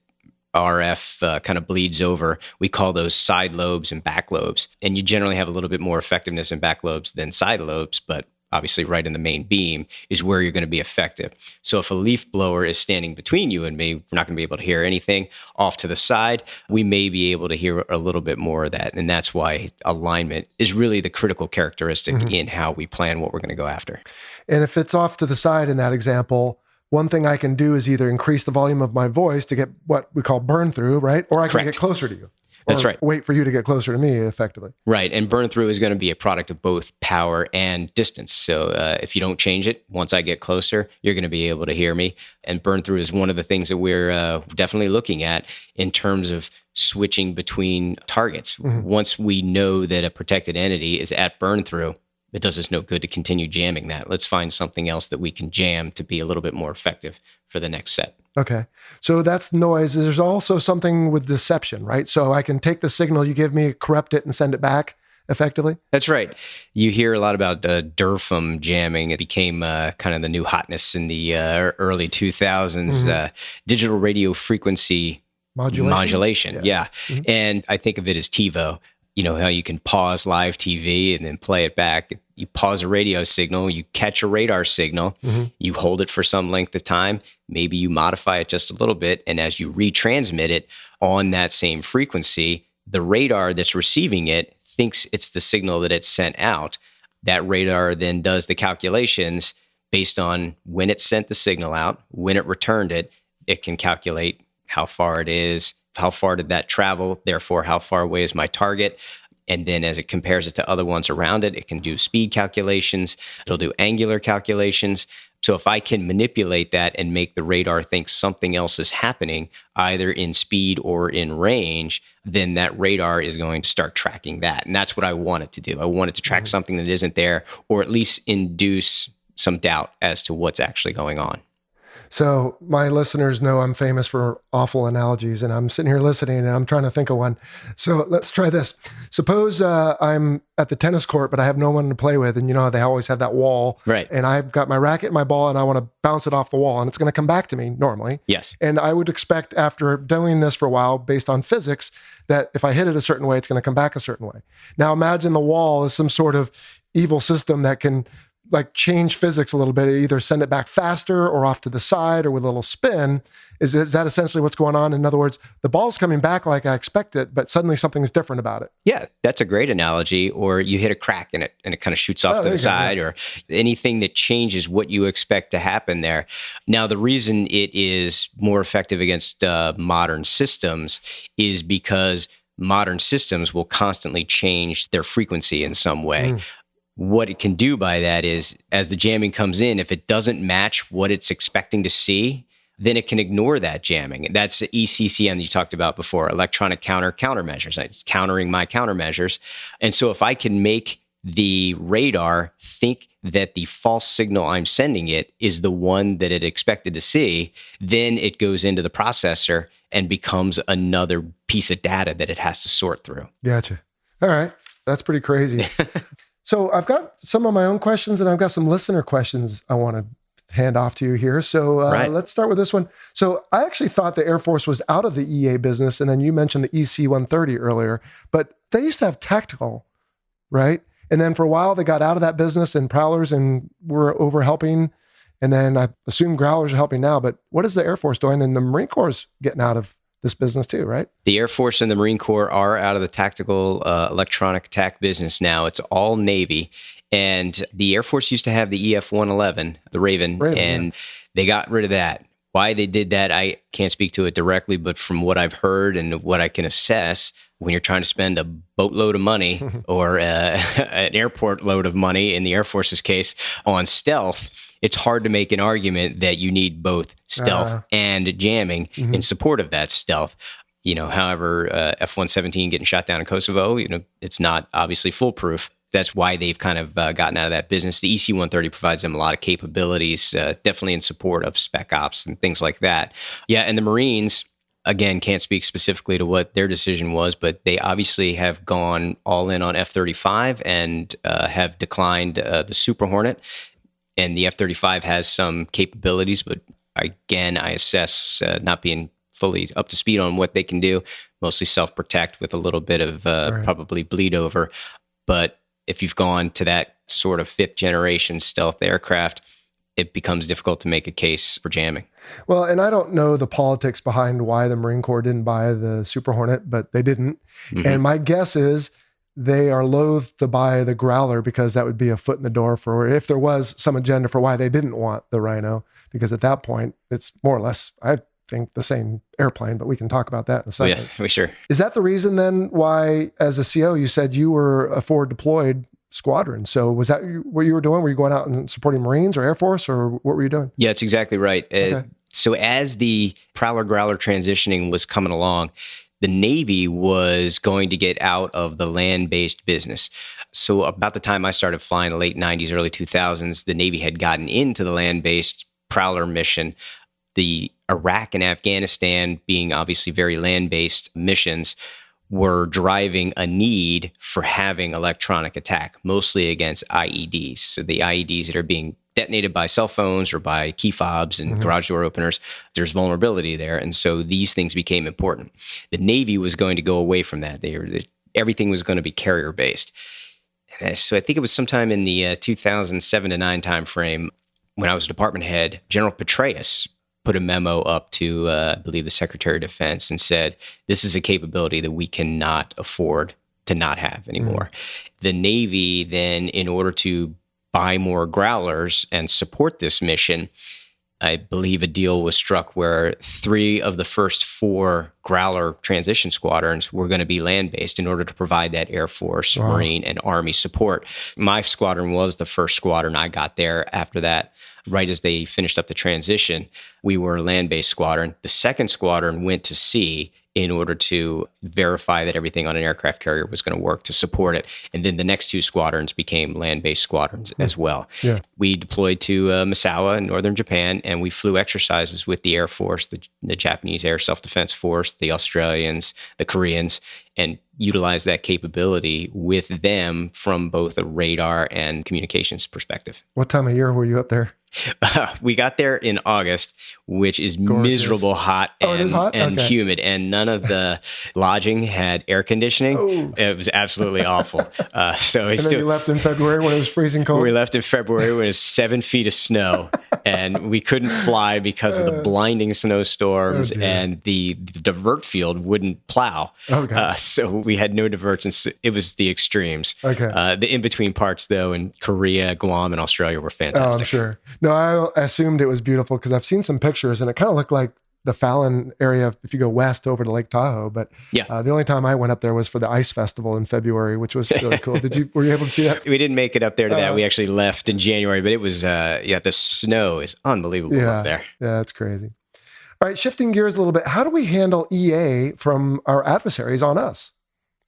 Speaker 5: RF kind of bleeds over. We call those side lobes and back lobes. And you generally have a little bit more effectiveness in back lobes than side lobes, but obviously right in the main beam is where you're going to be effective. So if a leaf blower is standing between you and me, we're not going to be able to hear anything. Off to the side, we may be able to hear a little bit more of that. And that's why alignment is really the critical characteristic in how we plan what we're going to go after.
Speaker 1: And if it's off to the side in that example, one thing I can do is either increase the volume of my voice to get what we call burn through, right? Or I can get closer to you.
Speaker 5: That's right.
Speaker 1: Wait for you to get closer to me effectively.
Speaker 5: Right. And burn through is going to be a product of both power and distance. So if you don't change it, once I get closer, you're going to be able to hear me. And burn through is one of the things that we're definitely looking at in terms of switching between targets. Once we know that a protected entity is at burn through, it does us no good to continue jamming that. Let's find something else that we can jam to be a little bit more effective for the next set.
Speaker 1: Okay. So that's noise. There's also something with deception, right? So I can take the signal you give me, corrupt it, and send it back effectively?
Speaker 5: That's right. You hear a lot about DERFM jamming. It became kind of the new hotness in the early 2000s. Digital radio frequency modulation. Yeah. And I think of it as TiVo. You know, how you can pause live TV and then play it back. You pause a radio signal, you catch a radar signal, you hold it for some length of time, maybe you modify it just a little bit, and as you retransmit it on that same frequency, the radar that's receiving it thinks it's the signal that it's sent out. That radar then does the calculations based on when it sent the signal out, when it returned it. It can calculate how far it is, how far did that travel, therefore how far away is my target. And then as it compares it to other ones around it, it can do speed calculations. It'll do angular calculations. So if I can manipulate that and make the radar think something else is happening, either in speed or in range, then that radar is going to start tracking that. And that's what I want it to do. I want it to track something that isn't there, or at least induce some doubt as to what's actually going on.
Speaker 1: So my listeners know I'm famous for awful analogies, and I'm sitting here listening and I'm trying to think of one. So let's try this. Suppose I'm at the tennis court, but I have no one to play with. And you know, they always have that wall.
Speaker 5: Right.
Speaker 1: And I've got my racket and my ball and I want to bounce it off the wall and it's going to come back to me normally.
Speaker 5: Yes.
Speaker 1: And I would expect after doing this for a while, based on physics, that if I hit it a certain way, it's going to come back a certain way. Now imagine the wall is some sort of evil system that can like change physics a little bit, either send it back faster or off to the side or with a little spin. Is that essentially what's going on? In other words, the ball's coming back like I expect it, but suddenly something's different about it.
Speaker 5: Yeah, that's a great analogy. Or you hit a crack in it and it kind of shoots off to the side, or anything that changes what you expect to happen there. Now, the reason it is more effective against modern systems is because modern systems will constantly change their frequency in some way. What it can do by that is, as the jamming comes in, if it doesn't match what it's expecting to see, then it can ignore that jamming. That's the ECCM that you talked about before, electronic countermeasures. It's countering my countermeasures. And so if I can make the radar think that the false signal I'm sending it is the one that it expected to see, then it goes into the processor and becomes another piece of data that it has to sort through.
Speaker 1: Gotcha. All right. That's pretty crazy. So I've got some of my own questions and I've got some listener questions I want to hand off to you here. So let's start with this one. So I actually thought the Air Force was out of the EA business. And then you mentioned the EC-130 earlier, but they used to have tactical, right? And then for a while they got out of that business and Prowlers and were over helping. And then I assume Growlers are helping now, but what is the Air Force doing? And the Marine Corps is getting out of this business too, right? The
Speaker 5: Air Force and the Marine Corps are out of the tactical electronic attack business now. It's all Navy. And the Air Force used to have the EF-111, the Raven, and they got rid of that. Why they did that, I can't speak to it directly, but from what I've heard and what I can assess, when you're trying to spend a boatload of money or an airport load of money, in the Air Force's case, on stealth, it's hard to make an argument that you need both stealth and jamming in support of that stealth. You know, however, F-117 getting shot down in Kosovo, you know, it's not obviously foolproof. That's why they've kind of gotten out of that business. The EC-130 provides them a lot of capabilities, definitely in support of spec ops and things like that. Yeah, and the Marines, again, can't speak specifically to what their decision was, but they obviously have gone all in on F-35 and have declined the Super Hornet. And the F-35 has some capabilities, but again, I assess not being fully up to speed on what they can do, mostly self-protect with a little bit of probably bleed over. But if you've gone to that sort of fifth generation stealth aircraft, it becomes difficult to make a case for jamming.
Speaker 1: Well, and I don't know the politics behind why the Marine Corps didn't buy the Super Hornet, but they didn't. And my guess is they are loath to buy the Growler because that would be a foot in the door for, if there was some agenda for why they didn't want the Rhino, because at that point, it's more or less, I think, the same airplane, but we can talk about that in a second.
Speaker 5: Yeah, for sure.
Speaker 1: Is that the reason then why, as a CO, you said you were a forward deployed squadron? So was that what you were doing? Were you going out and supporting Marines or Air Force, or what were you doing?
Speaker 5: Yeah, that's exactly right. Okay. So as the Prowler Growler transitioning was coming along, the Navy was going to get out of the land-based business. So about the time I started flying, the late 90s, early 2000s, the Navy had gotten into the land-based Prowler mission. The Iraq and Afghanistan, being obviously very land-based missions, were driving a need for having electronic attack, mostly against IEDs. So the IEDs that are being detonated by cell phones or by key fobs and garage door openers, there's vulnerability there. And so these things became important. The Navy was going to go away from that. Everything was going to be carrier-based. So I think it was sometime in the 2007 to 9 timeframe when I was department head, General Petraeus put a memo up to, I believe, the Secretary of Defense and said, this is a capability that we cannot afford to not have anymore. The Navy then, in order to buy more Growlers and support this mission, I believe a deal was struck where 3 of the first 4 Growler transition squadrons were going to be land-based in order to provide that Air Force, Marine, and Army support. My squadron was the first squadron. I got there after that, right as they finished up the transition. We were a land-based squadron. The second squadron went to sea in order to verify that everything on an aircraft carrier was going to work to support it. And then the next 2 squadrons became land-based squadrons as well.
Speaker 1: Yeah.
Speaker 5: We deployed to Misawa in northern Japan, and we flew exercises with the Air Force, the Japanese Air Self-Defense Force, the Australians, the Koreans, and utilized that capability with them from both a radar and communications perspective.
Speaker 1: What time of year were you up there?
Speaker 5: We got there in August, which is
Speaker 1: Gorgeous.
Speaker 5: Miserable hot and,
Speaker 1: it is hot?
Speaker 5: and
Speaker 1: Okay.
Speaker 5: humid, and none of the lodging had air conditioning.
Speaker 1: Oh.
Speaker 5: It was absolutely awful. So
Speaker 1: And then you left in February when it was freezing cold?
Speaker 5: we left in February when it was 7 feet of snow, and we couldn't fly because of the blinding snowstorms,
Speaker 1: Oh, dear.
Speaker 5: and the divert field wouldn't plow.
Speaker 1: Okay.
Speaker 5: So we had no diverts, and it was the extremes.
Speaker 1: Okay.
Speaker 5: The in-between parts, though, in Korea, Guam, and Australia were
Speaker 1: Oh,
Speaker 5: fantastic.
Speaker 1: I'm sure. No, I assumed it was beautiful because I've seen some pictures and it kind of looked like the Fallon area if you go west over to Lake Tahoe. But
Speaker 5: Yeah.
Speaker 1: the only time I went up there was for the ice festival in February, which was really cool. Were you able to see that?
Speaker 5: We didn't make it up there to that. We actually left in January, but it was, the snow is unbelievable up there.
Speaker 1: Yeah, that's crazy. All right, shifting gears a little bit. How do we handle EA from our adversaries on us?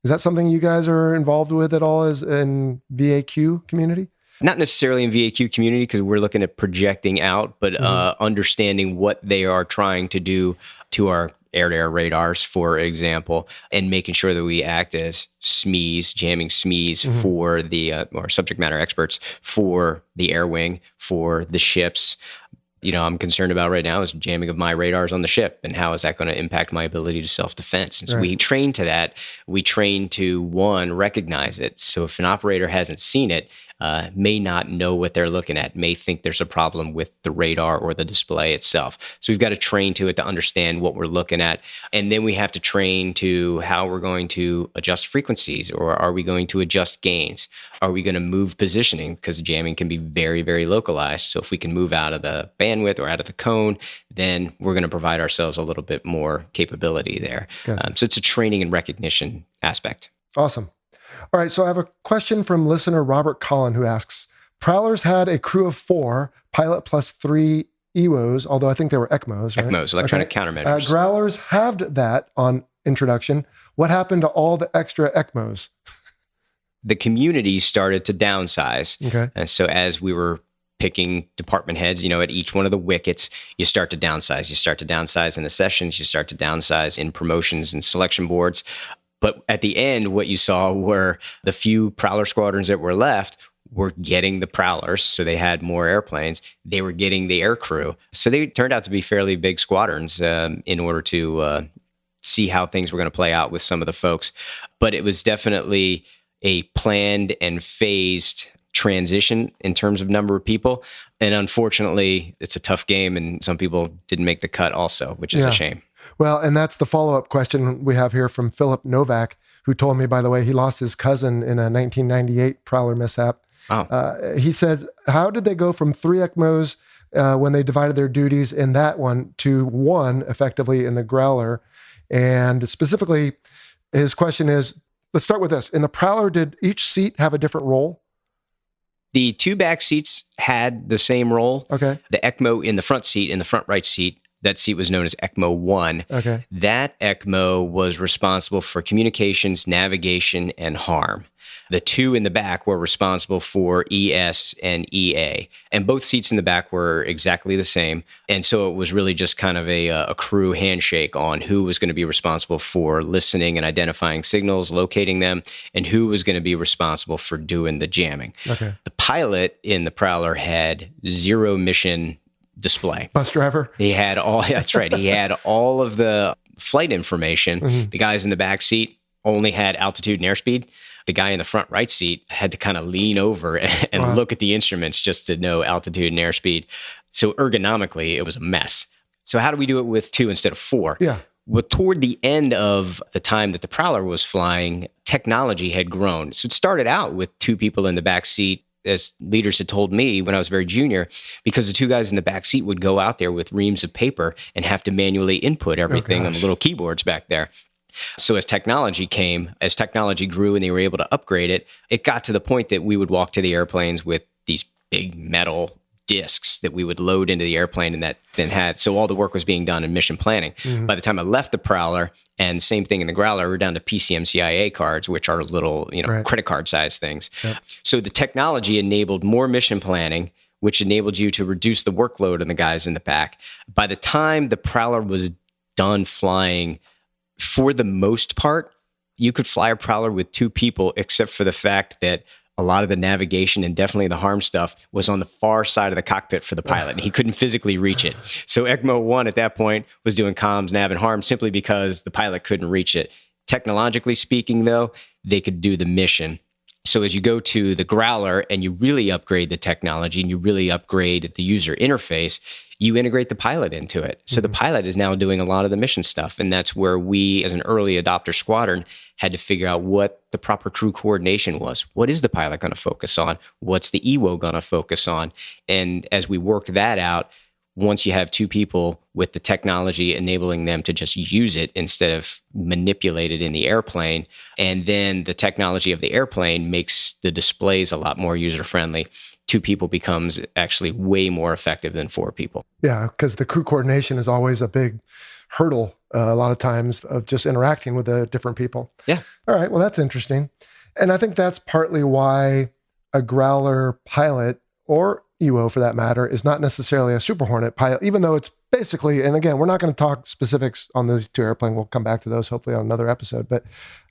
Speaker 1: Is that something you guys are involved with at all as in VAQ community?
Speaker 5: Not necessarily in VAQ community because we're looking at projecting out, but understanding what they are trying to do to our air-to-air radars, for example, and making sure that we act as SMEs, jamming SMEs for the, or subject matter experts for the air wing, for the ships. I'm concerned about right now is jamming of my radars on the ship, and how is that going to impact my ability to self-defense? And so we train to that. We train to, one, recognize it. So if an operator hasn't seen it, may not know what they're looking at, may think there's a problem with the radar or the display itself. So we've got to train to it to understand what we're looking at. And then we have to train to how we're going to adjust frequencies, or are we going to adjust gains? Are we going to move positioning? Because jamming can be very, very localized. So if we can move out of the bandwidth or out of the cone, then we're going to provide ourselves a little bit more capability there.
Speaker 1: Gotcha.
Speaker 5: So it's a training and recognition aspect.
Speaker 1: Awesome. All right, so I have a question from listener Robert Collin who asks, Prowlers had a crew of 4, pilot plus 3 EWOs, although I think they were ECMOs, right?
Speaker 5: ECMOs, electronic countermeasures.
Speaker 1: Growlers halved that on introduction. What happened to all the extra ECMOs?
Speaker 5: The community started to downsize.
Speaker 1: Okay.
Speaker 5: And so as we were picking department heads, at each one of the wickets, you start to downsize. You start to downsize in the sessions. You start to downsize in promotions and selection boards. But at the end, what you saw were the few Prowler squadrons that were left were getting the Prowlers. So they had more airplanes. They were getting the air crew. So they turned out to be fairly big squadrons in order to see how things were going to play out with some of the folks. But it was definitely a planned and phased transition in terms of number of people. And unfortunately, it's a tough game, and some people didn't make the cut also, which is a shame.
Speaker 1: Well, and that's the follow-up question we have here from Philip Novak, who told me, by the way, he lost his cousin in a 1998 Prowler mishap.
Speaker 5: Wow.
Speaker 1: He says, how did they go from 3 ECMOs when they divided their duties in that one to 1 effectively in the Growler? And specifically, his question is, let's start with this. In the Prowler, did each seat have a different role?
Speaker 5: The 2 back seats had the same role.
Speaker 1: Okay.
Speaker 5: The ECMO in the front seat, in the front right seat, that seat was known as ECMO 1.
Speaker 1: Okay.
Speaker 5: That ECMO was responsible for communications, navigation, and harm. The 2 in the back were responsible for ES and EA. And both seats in the back were exactly the same. And so it was really just kind of a crew handshake on who was going to be responsible for listening and identifying signals, locating them, and who was going to be responsible for doing the jamming.
Speaker 1: Okay.
Speaker 5: The pilot in the Prowler had 0 mission display.
Speaker 1: Bus driver?
Speaker 5: He had that's right. He had all of the flight information.
Speaker 1: Mm-hmm.
Speaker 5: The guys in the back seat only had altitude and airspeed. The guy in the front right seat had to kind of lean over and look at the instruments just to know altitude and airspeed. So ergonomically, it was a mess. So how do we do it with 2 instead of 4?
Speaker 1: Yeah.
Speaker 5: Well, toward the end of the time that the Prowler was flying, technology had grown. So it started out with 2 people in the back seat as leaders had told me when I was very junior, because the two guys in the back seat would go out there with reams of paper and have to manually input everything on the little keyboards back there. So as technology grew and they were able to upgrade it, it got to the point that we would walk to the airplanes with these big metal discs that we would load into the airplane, and that then had, so all the work was being done in mission planning. By the time I left the Prowler, and same thing in the Growler, we're down to PCMCIA cards, which are little, credit card size things. Yep. So the technology enabled more mission planning, which enabled you to reduce the workload on the guys in the back. By the time the Prowler was done flying, for the most part, you could fly a Prowler with two people, except for the fact that a lot of the navigation and definitely the harm stuff was on the far side of the cockpit for the pilot, and he couldn't physically reach it. So ECMO 1 at that point was doing comms, nav, and harm simply because the pilot couldn't reach it. Technologically speaking, though, they could do the mission. So as you go to the Growler and you really upgrade the technology and you really upgrade the user interface, you integrate the pilot into it. So the pilot is now doing a lot of the mission stuff. And that's where we, as an early adopter squadron, had to figure out what the proper crew coordination was. What is the pilot going to focus on? What's the EWO going to focus on? And as we worked that out, once you have two people with the technology enabling them to just use it instead of manipulate it in the airplane, and then the technology of the airplane makes the displays a lot more user-friendly, two people becomes actually way more effective than four people.
Speaker 1: Yeah, because the crew coordination is always a big hurdle a lot of times of just interacting with the different people.
Speaker 5: Yeah.
Speaker 1: All right, well, that's interesting. And I think that's partly why a Growler pilot, or EWO for that matter, is not necessarily a Super Hornet pilot, even though it's basically, and again, we're not going to talk specifics on those two airplanes. We'll come back to those hopefully on another episode. But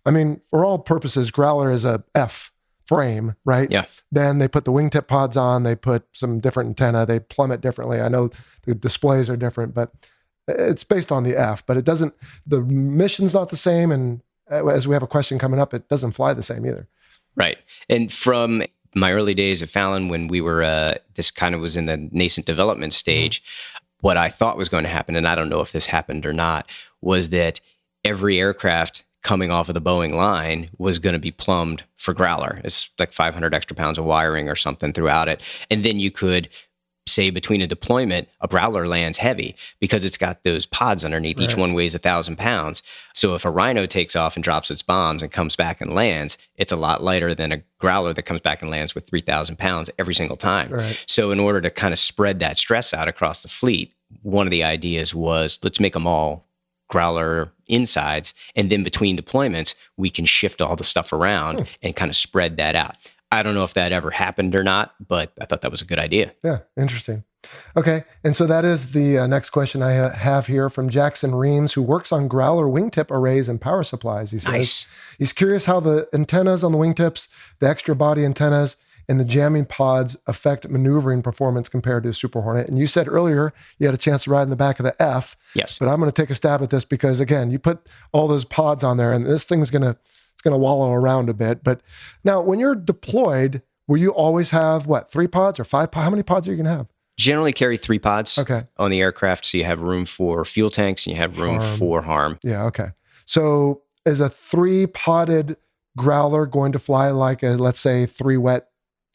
Speaker 1: I mean, for all purposes, Growler is a F frame, right?
Speaker 5: Yeah. Then
Speaker 1: they put the wingtip pods on, they put some different antenna, they plummet differently. I know the displays are different, but it's based on the F, but it doesn't, the mission's not the same. And as we have a question coming up, it doesn't fly the same either.
Speaker 5: Right. And from my early days at Fallon, when we were, this kind of was in the nascent development stage, what I thought was going to happen, and I don't know if this happened or not, was that every aircraft coming off of the Boeing line was going to be plumbed for Growler. It's like 500 extra pounds of wiring or something throughout it. And then you could say between a deployment, a Growler lands heavy because it's got those pods underneath. Right. Each one weighs 1,000 pounds. So if a Rhino takes off and drops its bombs and comes back and lands, it's a lot lighter than a Growler that comes back and lands with 3,000 pounds every single time.
Speaker 1: Right.
Speaker 5: So in order to kind of spread that stress out across the fleet, one of the ideas was, let's make them all Growler insides, and then between deployments, we can shift all the stuff around and kind of spread that out. I don't know if that ever happened or not, but I thought that was a good idea.
Speaker 1: Yeah, interesting. Okay, and so that is the next question I have here from Jackson Reams, who works on Growler wingtip arrays and power supplies. He says he's curious how the antennas on the wingtips, the extra body antennas, and the jamming pods affect maneuvering performance compared to a Super Hornet. And you said earlier you had a chance to ride in the back of the F.
Speaker 5: Yes.
Speaker 1: But I'm going to take a stab at this because, again, you put all those pods on there, and this thing's going to wallow around a bit. But now, when you're deployed, will you always have, 3 pods or 5 pods? How many pods are you going to have?
Speaker 5: Generally carry 3 pods on the aircraft, so you have room for fuel tanks and you have room for harm.
Speaker 1: Yeah, okay. So is a 3-podded Growler going to fly like a, let's say, 3-wet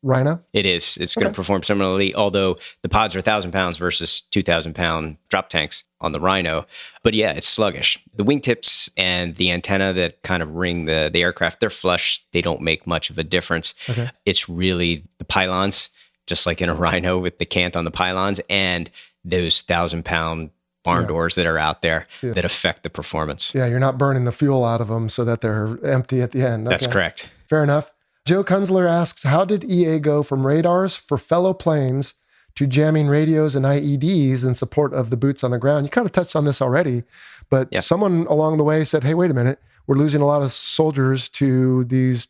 Speaker 1: Rhino?
Speaker 5: It is. It's going to perform similarly, although the pods are 1,000 pounds versus 2,000-pound drop tanks on the Rhino. But yeah, it's sluggish. The wingtips and the antenna that kind of ring the aircraft, they're flush. They don't make much of a difference. Okay. It's really the pylons, just like in a Rhino with the cant on the pylons, and those 1,000-pound barn doors that are out there that affect the performance.
Speaker 1: Yeah, you're not burning the fuel out of them so that they're empty at the end. Okay.
Speaker 5: That's correct.
Speaker 1: Fair enough. Joe Kunzler asks, how did EA go from radars for fellow planes to jamming radios and IEDs in support of the boots on the ground? You kind of touched on this already, but someone along the way said, hey, wait a minute, we're losing a lot of soldiers to these,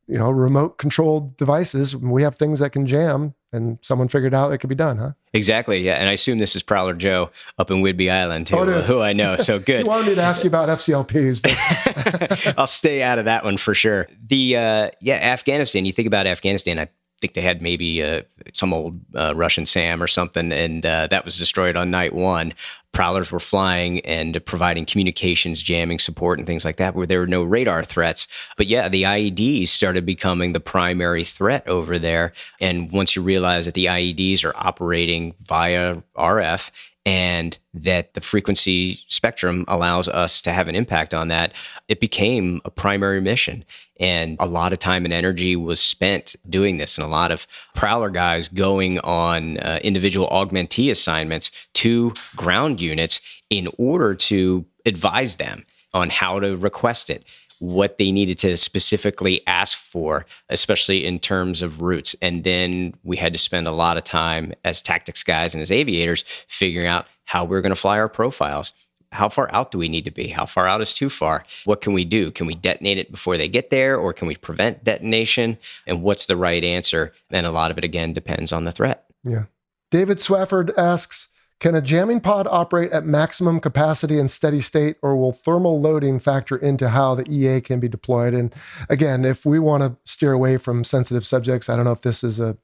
Speaker 1: remote controlled devices. We have things that can jam, and someone figured out it could be done, huh?
Speaker 5: Exactly, yeah. And I assume this is Prowler Joe up in Whidbey Island, who I know. So good.
Speaker 1: He wanted me to ask you about FCLPs, but
Speaker 5: I'll stay out of that one for sure. The Afghanistan. You think about Afghanistan. I think they had maybe some old Russian SAM or something, and that was destroyed on night 1. Prowlers were flying and providing communications, jamming support, and things like that, where there were no radar threats. But yeah, the IEDs started becoming the primary threat over there. And once you realize that the IEDs are operating via RF, and that the frequency spectrum allows us to have an impact on that, it became a primary mission. And a lot of time and energy was spent doing this, and a lot of Prowler guys going on individual augmentee assignments to ground units in order to advise them on how to request it, what they needed to specifically ask for, especially in terms of routes. And then we had to spend a lot of time as tactics guys and as aviators figuring out how we're going to fly our profiles. How far out do we need to be? How far out is too far? What can we do? Can we detonate it before they get there, or can we prevent detonation? And what's the right answer? And a lot of it, again, depends on the threat.
Speaker 1: Yeah. David Swafford asks, can a jamming pod operate at maximum capacity and steady state, or will thermal loading factor into how the EA can be deployed? And again, if we want to steer away from sensitive subjects, I don't know if this is a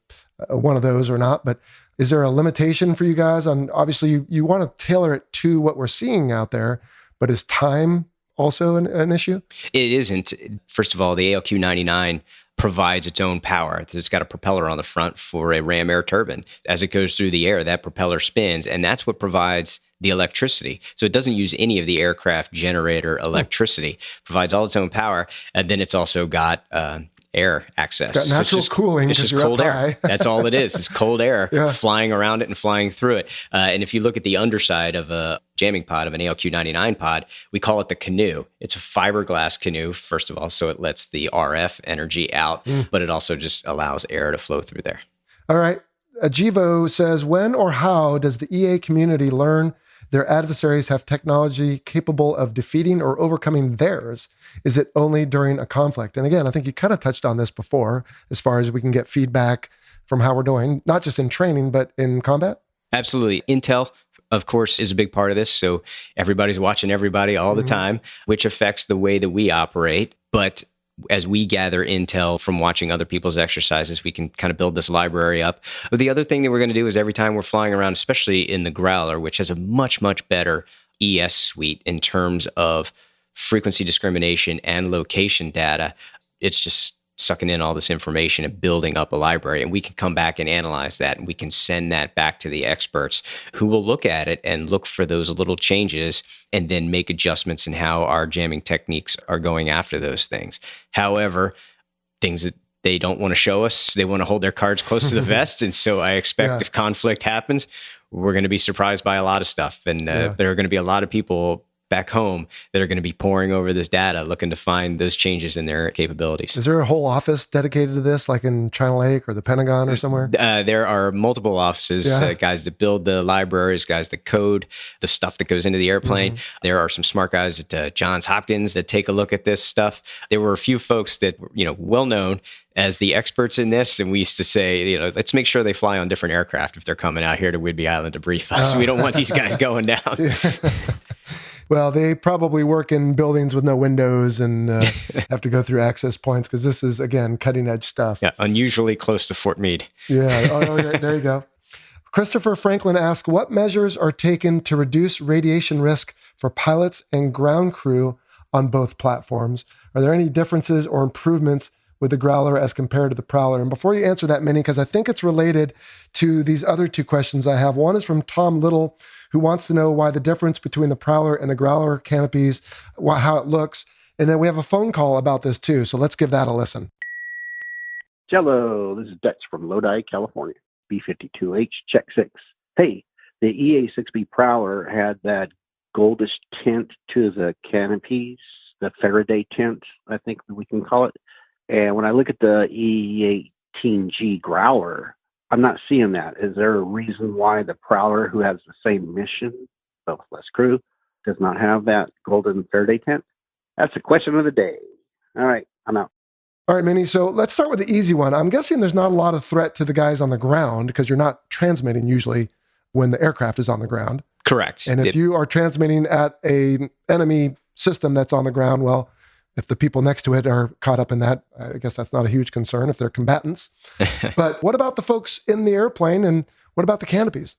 Speaker 1: one of those or not, but is there a limitation for you guys on, obviously you want to tailor it to what we're seeing out there, but is time also an issue?
Speaker 5: It isn't. First of all, the ALQ-99 provides its own power. It's got a propeller on the front for a ram air turbine. As it goes through the air, that propeller spins, and that's what provides the electricity. So it doesn't use any of the aircraft generator electricity. It provides all its own power, and then it's also got air access.
Speaker 1: It's got natural cooling.
Speaker 5: It's just cold air. That's all it is. It's cold air flying around it and flying through it. And if you look at the underside of a jamming pod, of an ALQ-99 pod, we call it the canoe. It's a fiberglass canoe, first of all, so it lets the RF energy out, but it also just allows air to flow through there.
Speaker 1: All right. Jivo says, when or how does the EA community learn their adversaries have technology capable of defeating or overcoming theirs? Is it only during a conflict? And again, I think you kind of touched on this before, as far as we can get feedback from how we're doing, not just in training, but in combat.
Speaker 5: Absolutely. Intel, of course, is a big part of this. So everybody's watching everybody all the time, which affects the way that we operate. But as we gather intel from watching other people's exercises, we can kind of build this library up. But the other thing that we're going to do is every time we're flying around, especially in the Growler, which has a much, much better ES suite in terms of frequency discrimination and location data, it's just sucking in all this information and building up a library. And we can come back and analyze that, and we can send that back to the experts who will look at it and look for those little changes and then make adjustments in how our jamming techniques are going after those things. However, things that they don't want to show us, they want to hold their cards close to the vest. And so I expect if conflict happens, we're going to be surprised by a lot of stuff. And there are going to be a lot of people back home that are going to be poring over this data, looking to find those changes in their capabilities.
Speaker 1: Is there a whole office dedicated to this, like in China Lake or the Pentagon or somewhere?
Speaker 5: There are multiple offices, guys that build the libraries, guys that code the stuff that goes into the airplane. There are some smart guys at Johns Hopkins that take a look at this stuff. There were a few folks that, well known as the experts in this. And we used to say, let's make sure they fly on different aircraft if they're coming out here to Whidbey Island to brief us. We don't want these guys going down.
Speaker 1: Well, they probably work in buildings with no windows and have to go through access points, because this is, again, cutting edge stuff.
Speaker 5: Yeah, unusually close to Fort Meade.
Speaker 1: Yeah, there you go. Christopher Franklin asks, what measures are taken to reduce radiation risk for pilots and ground crew on both platforms? Are there any differences or improvements with the Growler as compared to the Prowler? And before you answer that, Minnie, because I think it's related to these other two questions I have. One is from Tom Little, who wants to know why the difference between the Prowler and the Growler canopies, how it looks. And then we have a phone call about this too. So let's give that a listen.
Speaker 6: Hello, this is Dex from Lodi, California. B52H, check 6. Hey, the EA6B Prowler had that goldish tint to the canopies, the Faraday tint, I think we can call it. And when I look at the E18G Growler, I'm not seeing that. Is there a reason why the Prowler, who has the same mission, but with less crew, does not have that golden Faraday tint? That's the question of the day. All right, I'm out.
Speaker 1: All right, Minnie. So let's start with the easy one. I'm guessing there's not a lot of threat to the guys on the ground, because you're not transmitting usually when the aircraft is on the ground.
Speaker 5: Correct.
Speaker 1: And if you are transmitting at an enemy system that's on the ground, well, if the people next to it are caught up in that, I guess that's not a huge concern if they're combatants. But what about the folks in the airplane, and what about the canopies?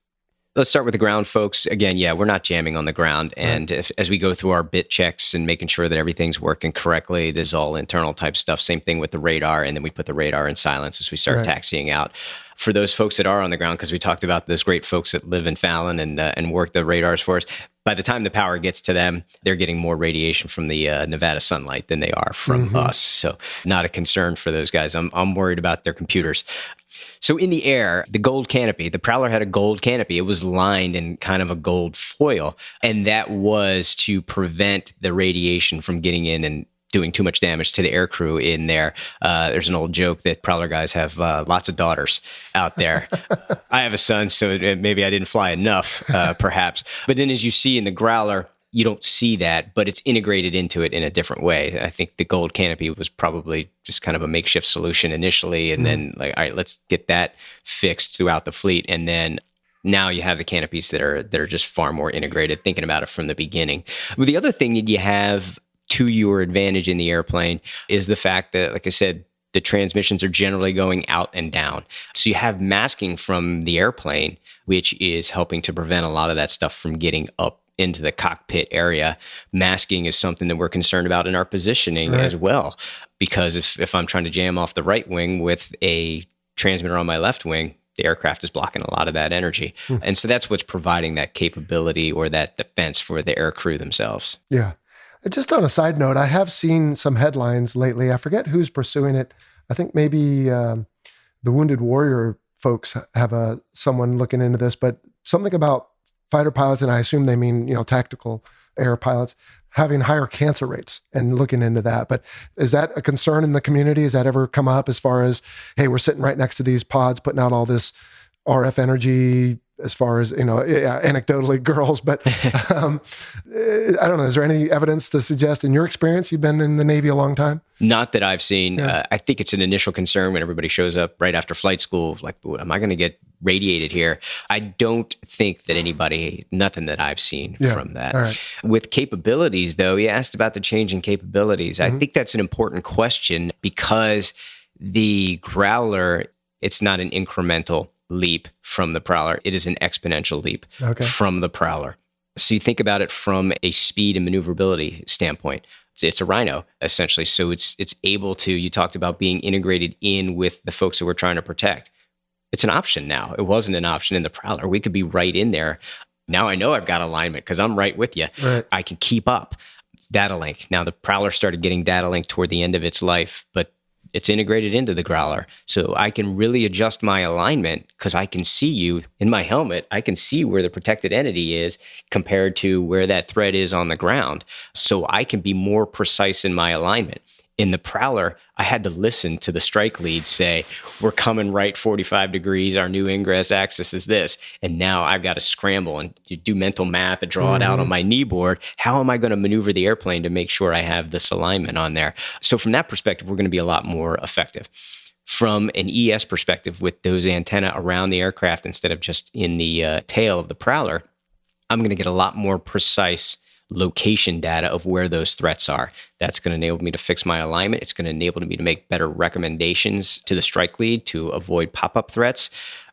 Speaker 5: Let's start with the ground, folks. Again, yeah, we're not jamming on the ground. And as we go through our bit checks and making sure that everything's working correctly, this is all internal type stuff. Same thing with the radar. And then we put the radar in silence as we start taxiing out. For those folks that are on the ground, because we talked about those great folks that live in Fallon and work the radars for us, by the time the power gets to them, they're getting more radiation from the Nevada sunlight than they are from us. So not a concern for those guys. I'm worried about their computers. So in the air, the gold canopy, the Prowler had a gold canopy. It was lined in kind of a gold foil. And that was to prevent the radiation from getting in and doing too much damage to the air crew in there. There's an old joke that Prowler guys have lots of daughters out there. I have a son, so maybe I didn't fly enough, perhaps. But then as you see in the Growler, you don't see that, but it's integrated into it in a different way. I think the gold canopy was probably just kind of a makeshift solution initially. And then like, all right, let's get that fixed throughout the fleet. And then now you have the canopies that are just far more integrated, thinking about it from the beginning. But the other thing that you have to your advantage in the airplane is the fact that, like I said, the transmissions are generally going out and down. So you have masking from the airplane, which is helping to prevent a lot of that stuff from getting up into the cockpit area. Masking is something that we're concerned about in our positioning as well. Because if I'm trying to jam off the right wing with a transmitter on my left wing, the aircraft is blocking a lot of that energy. And so that's what's providing that capability or that defense for the air crew themselves.
Speaker 1: Yeah. Just on a side note, I have seen some headlines lately. I forget who's pursuing it. I think maybe the Wounded Warrior folks have someone looking into this, but something about fighter pilots, and I assume they mean, tactical air pilots, having higher cancer rates and looking into that. But is that a concern in the community? Has that ever come up as far as, hey, we're sitting right next to these pods, putting out all this RF energy, as far as, anecdotally girls, but I don't know. Is there any evidence to suggest, in your experience, you've been in the Navy a long time?
Speaker 5: Not that I've seen. I think it's an initial concern when everybody shows up right after flight school, like, am I going to get radiated here? I don't think that nothing that I've seen from that.
Speaker 1: All right.
Speaker 5: With capabilities, though, you asked about the change in capabilities. I think that's an important question because the Growler, it's not an incremental leap from the Prowler. It is an exponential leap from the Prowler. So you think about it from a speed and maneuverability standpoint. It's a Rhino, essentially. So it's able to, you talked about being integrated in with the folks that we're trying to protect. It's an option now. It wasn't an option in the Prowler. We could be right in there. Now I know I've got alignment because I'm right with you.
Speaker 1: Right.
Speaker 5: I can keep up. Data link. Now the Prowler started getting data link toward the end of its life, but it's integrated into the Growler. So I can really adjust my alignment because I can see you in my helmet. I can see where the protected entity is compared to where that threat is on the ground. So I can be more precise in my alignment. In the Prowler, I had to listen to the strike lead say, we're coming right 45 degrees. Our new ingress axis is this. And now I've got to scramble and do mental math and draw it out on my knee board. How am I going to maneuver the airplane to make sure I have this alignment on there? So from that perspective, we're going to be a lot more effective. From an ES perspective, with those antennae around the aircraft instead of just in the tail of the Prowler, I'm going to get a lot more precise location data of where those threats are. That's going to enable me to fix my alignment. It's going to enable me to make better recommendations to the strike lead to avoid pop-up threats.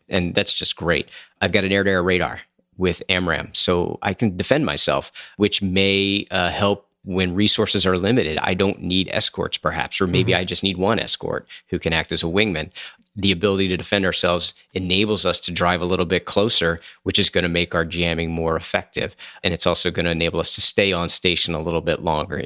Speaker 5: And that's just great. I've got an air-to-air radar with AMRAAM, so I can defend myself, which may help when resources are limited. I don't need escorts, perhaps, or maybe I just need one escort who can act as a wingman. The ability to defend ourselves enables us to drive a little bit closer, which is going to make our jamming more effective. And it's also going to enable us to stay on station a little bit longer.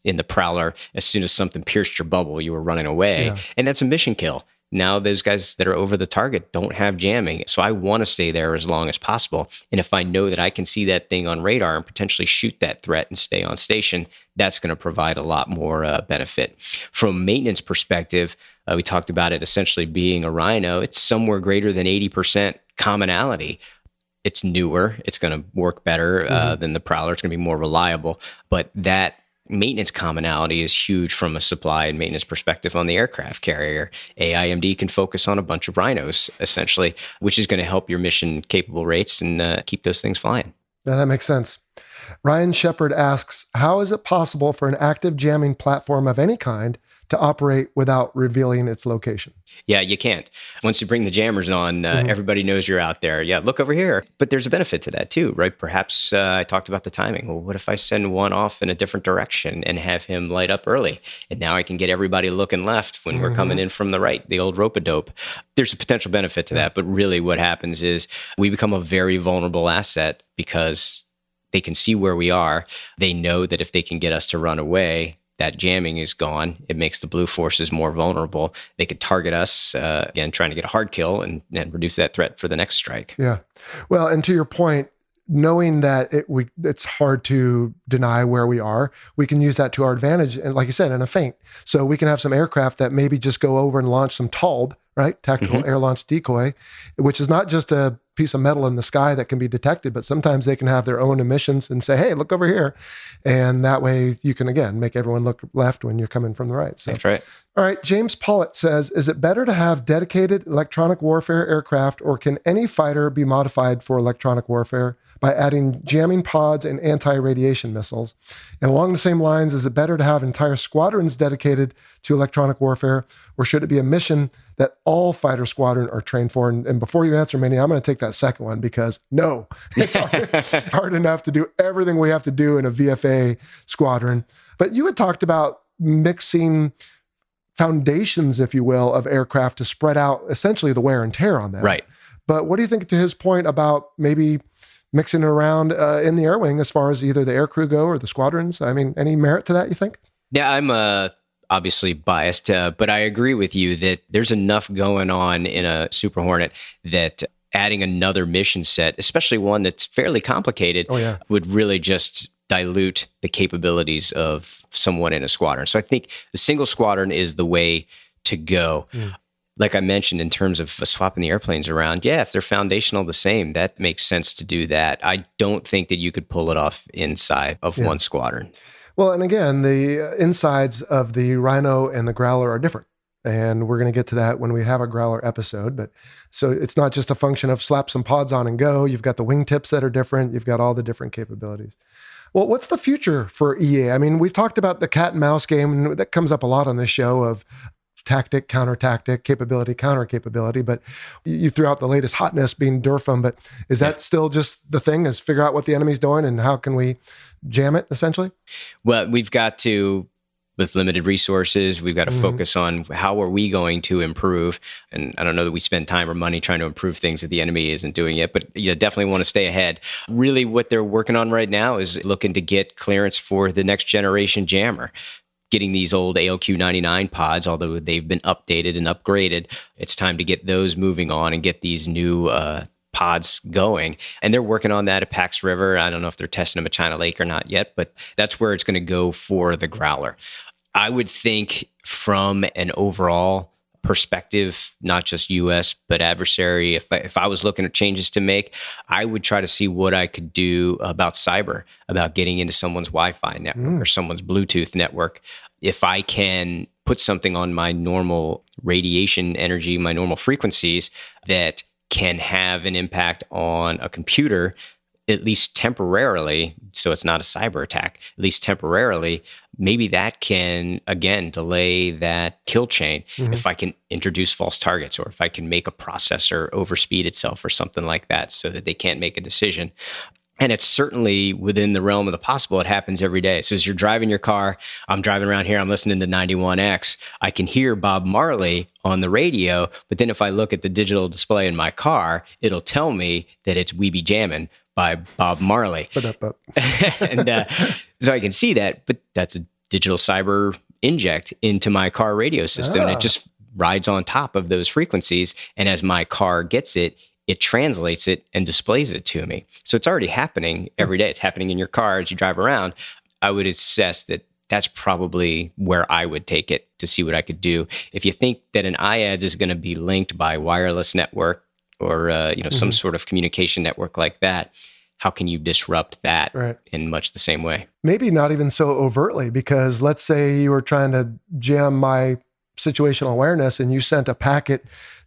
Speaker 5: In the Prowler, as soon as something pierced your bubble, you were running away. Yeah. And that's a mission kill. Now those guys that are over the target don't have jamming. So I want to stay there as long as possible. And if I know that I can see that thing on radar and potentially shoot that threat and stay on station, that's going to provide a lot more benefit. From a maintenance perspective, we talked about it essentially being a Rhino. It's somewhere greater than 80% commonality. It's newer. It's going to work better than the Prowler. It's going to be more reliable. But that maintenance commonality is huge from a supply and maintenance perspective on the aircraft carrier. AIMD can focus on a bunch of Rhinos, essentially, which is going to help your mission capable rates and keep those things flying.
Speaker 1: Yeah, that makes sense. Ryan Shepard asks, how is it possible for an active jamming platform of any kind to operate without revealing its location.
Speaker 5: Yeah, you can't. Once you bring the jammers on, everybody knows you're out there. Yeah, look over here. But there's a benefit to that too, right? Perhaps I talked about the timing. Well, what if I send one off in a different direction and have him light up early? And now I can get everybody looking left when we're coming in from the right, the old rope-a-dope. There's a potential benefit to that. But really what happens is we become a very vulnerable asset because they can see where we are. They know that if they can get us to run away, that jamming is gone. It makes the blue forces more vulnerable. They could target us, again, trying to get a hard kill and reduce that threat for the next strike.
Speaker 1: Yeah. Well, and to your point, knowing that it's hard to deny where we are, we can use that to our advantage. And like you said, in a feint. So we can have some aircraft that maybe just go over and launch some TALD, right? Tactical Air Launch Decoy, which is not just a piece of metal in the sky that can be detected, but sometimes they can have their own emissions and say, hey, look over here. And that way you can, again, make everyone look left when you're coming from the right. So,
Speaker 5: that's right.
Speaker 1: All right. James Pollitt says, is it better to have dedicated electronic warfare aircraft, or can any fighter be modified for electronic warfare by adding jamming pods and anti-radiation missiles? And along the same lines, is it better to have entire squadrons dedicated to electronic warfare, or should it be a mission that all fighter squadron are trained for? And before you answer, Minnie, I'm going to take that second one, because no, it's hard enough to do everything we have to do in a VFA squadron. But you had talked about mixing foundations, if you will, of aircraft to spread out essentially the wear and tear on them.
Speaker 5: Right.
Speaker 1: But what do you think to his point about maybe mixing it around in the air wing as far as either the air crew go or the squadrons? I mean, any merit to that, you think?
Speaker 5: Yeah, I'm obviously biased, but I agree with you that there's enough going on in a Super Hornet that adding another mission set, especially one that's fairly complicated, would really just dilute the capabilities of someone in a squadron. So I think the single squadron is the way to go. Like I mentioned, in terms of swapping the airplanes around, if they're foundational the same, that makes sense to do that. I don't think that you could pull it off inside of one squadron.
Speaker 1: Well, and again, the insides of the Rhino and the Growler are different. And we're going to get to that when we have a Growler episode. But so it's not just a function of slap some pods on and go. You've got the wingtips that are different. You've got all the different capabilities. Well, what's the future for EA? I mean, we've talked about the cat and mouse game, and that comes up a lot on this show of tactic, counter tactic, capability, counter capability. But you threw out the latest hotness being Durfam. But is that still just the thing, is figure out what the enemy's doing and how can we jam it, essentially?
Speaker 5: Well, we've got to, with limited resources, we've got to focus on how are we going to improve. And I don't know that we spend time or money trying to improve things that the enemy isn't doing yet, but you definitely want to stay ahead. Really, what they're working on right now is looking to get clearance for the next generation jammer. Getting these old ALQ-99 pods, although they've been updated and upgraded, it's time to get those moving on and get these new pods going. And they're working on that at Pax River. I don't know if they're testing them at China Lake or not yet, but that's where it's going to go for the Growler. I would think from an overall perspective, not just U.S., but adversary, if I was looking at changes to make, I would try to see what I could do about cyber, about getting into someone's Wi-Fi network or someone's Bluetooth network. If I can put something on my normal radiation energy, my normal frequencies that can have an impact on a computer, at least temporarily, so it's not a cyber attack, at least temporarily, maybe that can, again, delay that kill chain. If I can introduce false targets, or if I can make a processor overspeed itself or something like that so that they can't make a decision. And it's certainly within the realm of the possible. It happens every day. So as you're driving your car, I'm driving around here, I'm listening to 91X. I can hear Bob Marley on the radio, but then if I look at the digital display in my car, it'll tell me that it's We Be Jammin' by Bob Marley. And so I can see that, but that's a digital cyber inject into my car radio system. And it just rides on top of those frequencies. And as my car gets it, it translates it and displays it to me. So it's already happening every day. It's happening in your car as you drive around. I would assess that that's probably where I would take it to see what I could do. If you think that an IADS is going to be linked by wireless network or some sort of communication network like that, how can you disrupt that in much the same way?
Speaker 1: Maybe not even so overtly, because let's say you were trying to jam my situational awareness and you sent a packet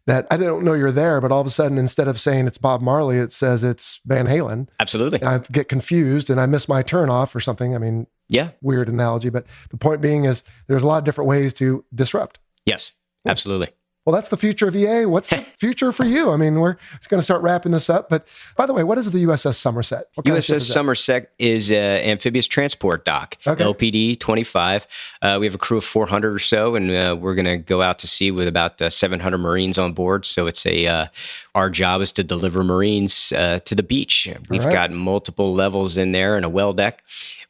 Speaker 1: that I don't know you're there, but all of a sudden, instead of saying it's Bob Marley, it says it's Van Halen.
Speaker 5: Absolutely.
Speaker 1: I get confused and I miss my turn off or something. I mean,
Speaker 5: Yeah.
Speaker 1: Weird analogy, but the point being is there's a lot of different ways to disrupt.
Speaker 5: Yes, absolutely.
Speaker 1: Well, that's the future of EA. What's the future for you? I mean, we're just going to start wrapping this up. But by the way, what is the USS Somerset? What kind of ship
Speaker 5: USS
Speaker 1: is that?
Speaker 5: Somerset is an amphibious transport dock,
Speaker 1: Okay.
Speaker 5: LPD 25. We have a crew of 400 or so, and we're going to go out to sea with about 700 Marines on board. So it's our job is to deliver Marines to the beach. We've
Speaker 1: right.
Speaker 5: got multiple levels in there and a well deck.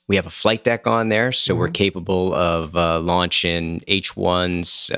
Speaker 5: We have a flight deck on there, so we're capable of launching H-1s,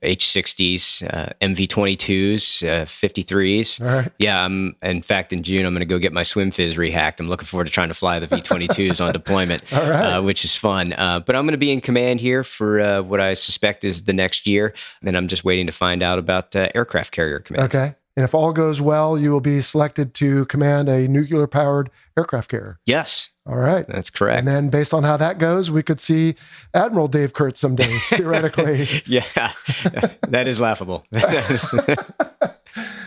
Speaker 5: H-60s, MV-22s, 53s.
Speaker 1: All right.
Speaker 5: Yeah, in fact, in June, I'm going to go get my swim phys rehacked. I'm looking forward to trying to fly the V-22s on deployment,
Speaker 1: All right.
Speaker 5: which is fun. But I'm going to be in command here for what I suspect is the next year. Then I'm just waiting to find out about aircraft carrier command.
Speaker 1: Okay. And if all goes well, you will be selected to command a nuclear-powered aircraft carrier.
Speaker 5: Yes,
Speaker 1: All right.
Speaker 5: that's correct.
Speaker 1: And then based on how that goes, we could see Admiral Dave Kurtz someday, theoretically.
Speaker 5: Yeah, that is laughable.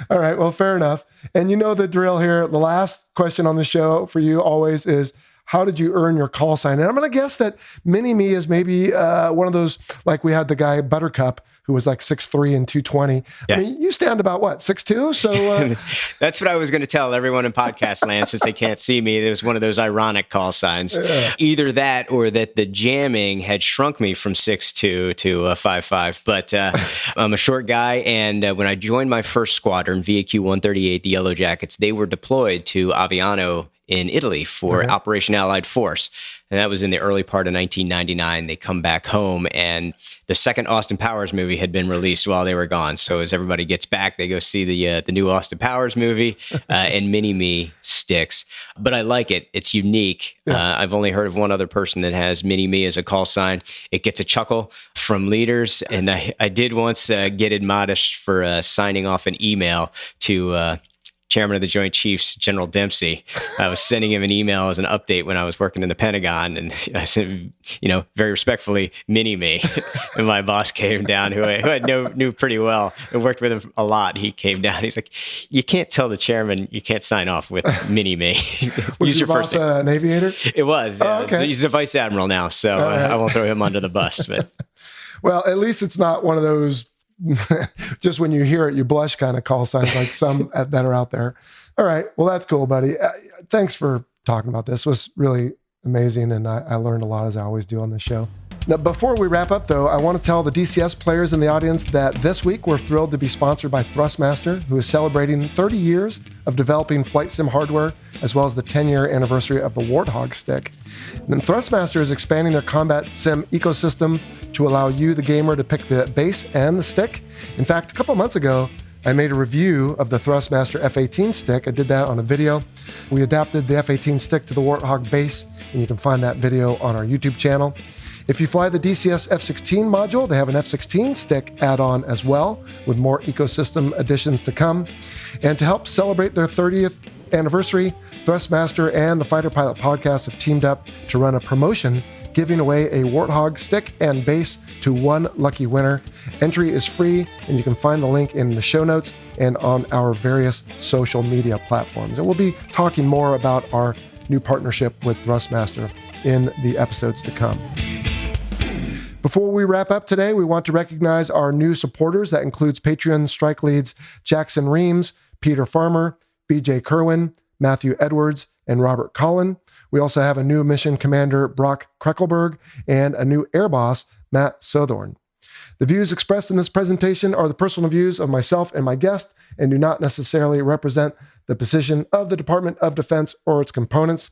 Speaker 1: All right. Well, fair enough. And you know the drill here. The last question on the show for you always is, how did you earn your call sign? And I'm going to guess that Mini-Me is maybe one of those, like we had the guy Buttercup, who was like 6'3" and 220.
Speaker 5: Yeah.
Speaker 1: I mean, you stand about what, 6'2"? So
Speaker 5: That's what I was going to tell everyone in podcast land, since they can't see me. It was one of those ironic call signs.
Speaker 1: Yeah.
Speaker 5: Either that or that the jamming had shrunk me from 6'2" to 5'5". But I'm a short guy. And when I joined my first squadron, VAQ 138, the Yellow Jackets, they were deployed to Aviano in Italy for Operation Allied Force. And that was in the early part of 1999. They come back home, and the second Austin Powers movie had been released while they were gone. So as everybody gets back, they go see the new Austin Powers movie, and Mini-Me sticks. But I like it. It's unique.
Speaker 1: Yeah.
Speaker 5: I've only heard of one other person that has Mini-Me as a call sign. It gets a chuckle from leaders. And I did once get admonished for signing off an email to Chairman of the Joint Chiefs, General Dempsey. I was sending him an email as an update when I was working in the Pentagon, and I said, very respectfully, Mini-Me. And my boss came down, who I knew pretty well and worked with him a lot. He came down. He's like, "You can't tell the chairman you can't sign off with Mini-Me."
Speaker 1: was your boss an aviator?
Speaker 5: It was. Yeah.
Speaker 1: Oh, okay.
Speaker 5: He's a vice admiral now, so
Speaker 1: right.
Speaker 5: I won't throw him under the bus. But
Speaker 1: Well, at least it's not one of those just when you hear it, you blush kind of call signs like some that are out there. All right. Well, that's cool, buddy. Thanks for talking about this. It was really amazing. And I learned a lot, as I always do on this show. Now, before we wrap up, though, I want to tell the DCS players in the audience that this week we're thrilled to be sponsored by Thrustmaster, who is celebrating 30 years of developing flight sim hardware, as well as the 10-year anniversary of the Warthog stick. And Thrustmaster is expanding their combat sim ecosystem to allow you, the gamer, to pick the base and the stick. In fact, a couple months ago, I made a review of the Thrustmaster F-18 stick. I did that on a video. We adapted the F-18 stick to the Warthog base, and you can find that video on our YouTube channel. If you fly the DCS F-16 module, they have an F-16 stick add-on as well, with more ecosystem additions to come. And to help celebrate their 30th anniversary, Thrustmaster and the Fighter Pilot Podcast have teamed up to run a promotion giving away a Warthog stick and base to one lucky winner. Entry is free, and you can find the link in the show notes and on our various social media platforms. And we'll be talking more about our new partnership with Thrustmaster in the episodes to come. Before we wrap up today, we want to recognize our new supporters. That includes Patreon strike leads Jackson Reams, Peter Farmer, BJ Kerwin, Matthew Edwards, and Robert Collin. We also have a new mission commander, Brock Kreckelberg, and a new air boss, Matt Sothorn. The views expressed in this presentation are the personal views of myself and my guest and do not necessarily represent the position of the Department of Defense or its components.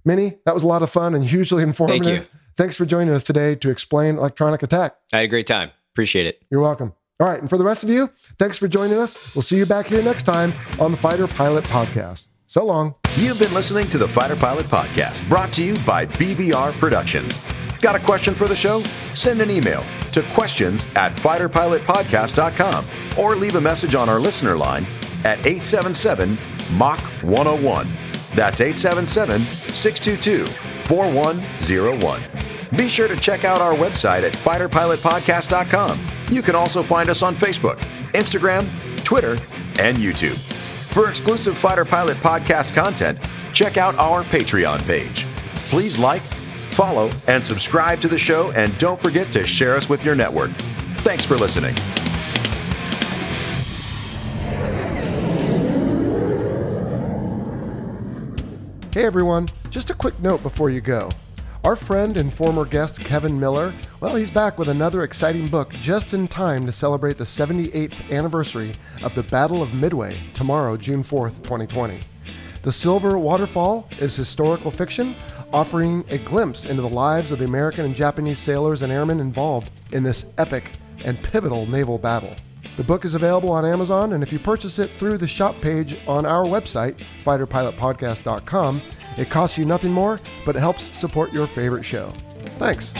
Speaker 1: Minnie, that was a lot of fun and hugely informative.
Speaker 5: Thank you.
Speaker 1: Thanks for joining us today to explain electronic attack.
Speaker 5: I had a great time. Appreciate it.
Speaker 1: You're welcome. All right. And for the rest of you, thanks for joining us. We'll see you back here next time on the Fighter Pilot Podcast. So long.
Speaker 4: You've been listening to the Fighter Pilot Podcast, brought to you by BBR Productions. Got a question for the show? Send an email to questions@fighterpilotpodcast.com or leave a message on our listener line at 877-MACH-101. That's 877-622-4101. Be sure to check out our website at fighterpilotpodcast.com. You can also find us on Facebook, Instagram, Twitter, and YouTube. For exclusive Fighter Pilot Podcast content, check out our Patreon page. Please like, Follow and subscribe to the show, and don't forget to share us with your network. Thanks for listening.
Speaker 1: Hey everyone, just a quick note before you go. Our friend and former guest Kevin Miller, well, he's back with another exciting book just in time to celebrate the 78th anniversary of the Battle of Midway tomorrow, June 4th, 2020. The Silver Waterfall is historical fiction, offering a glimpse into the lives of the American and Japanese sailors and airmen involved in this epic and pivotal naval battle. The book is available on Amazon, and if you purchase it through the shop page on our website, fighterpilotpodcast.com, it costs you nothing more, but it helps support your favorite show. Thanks.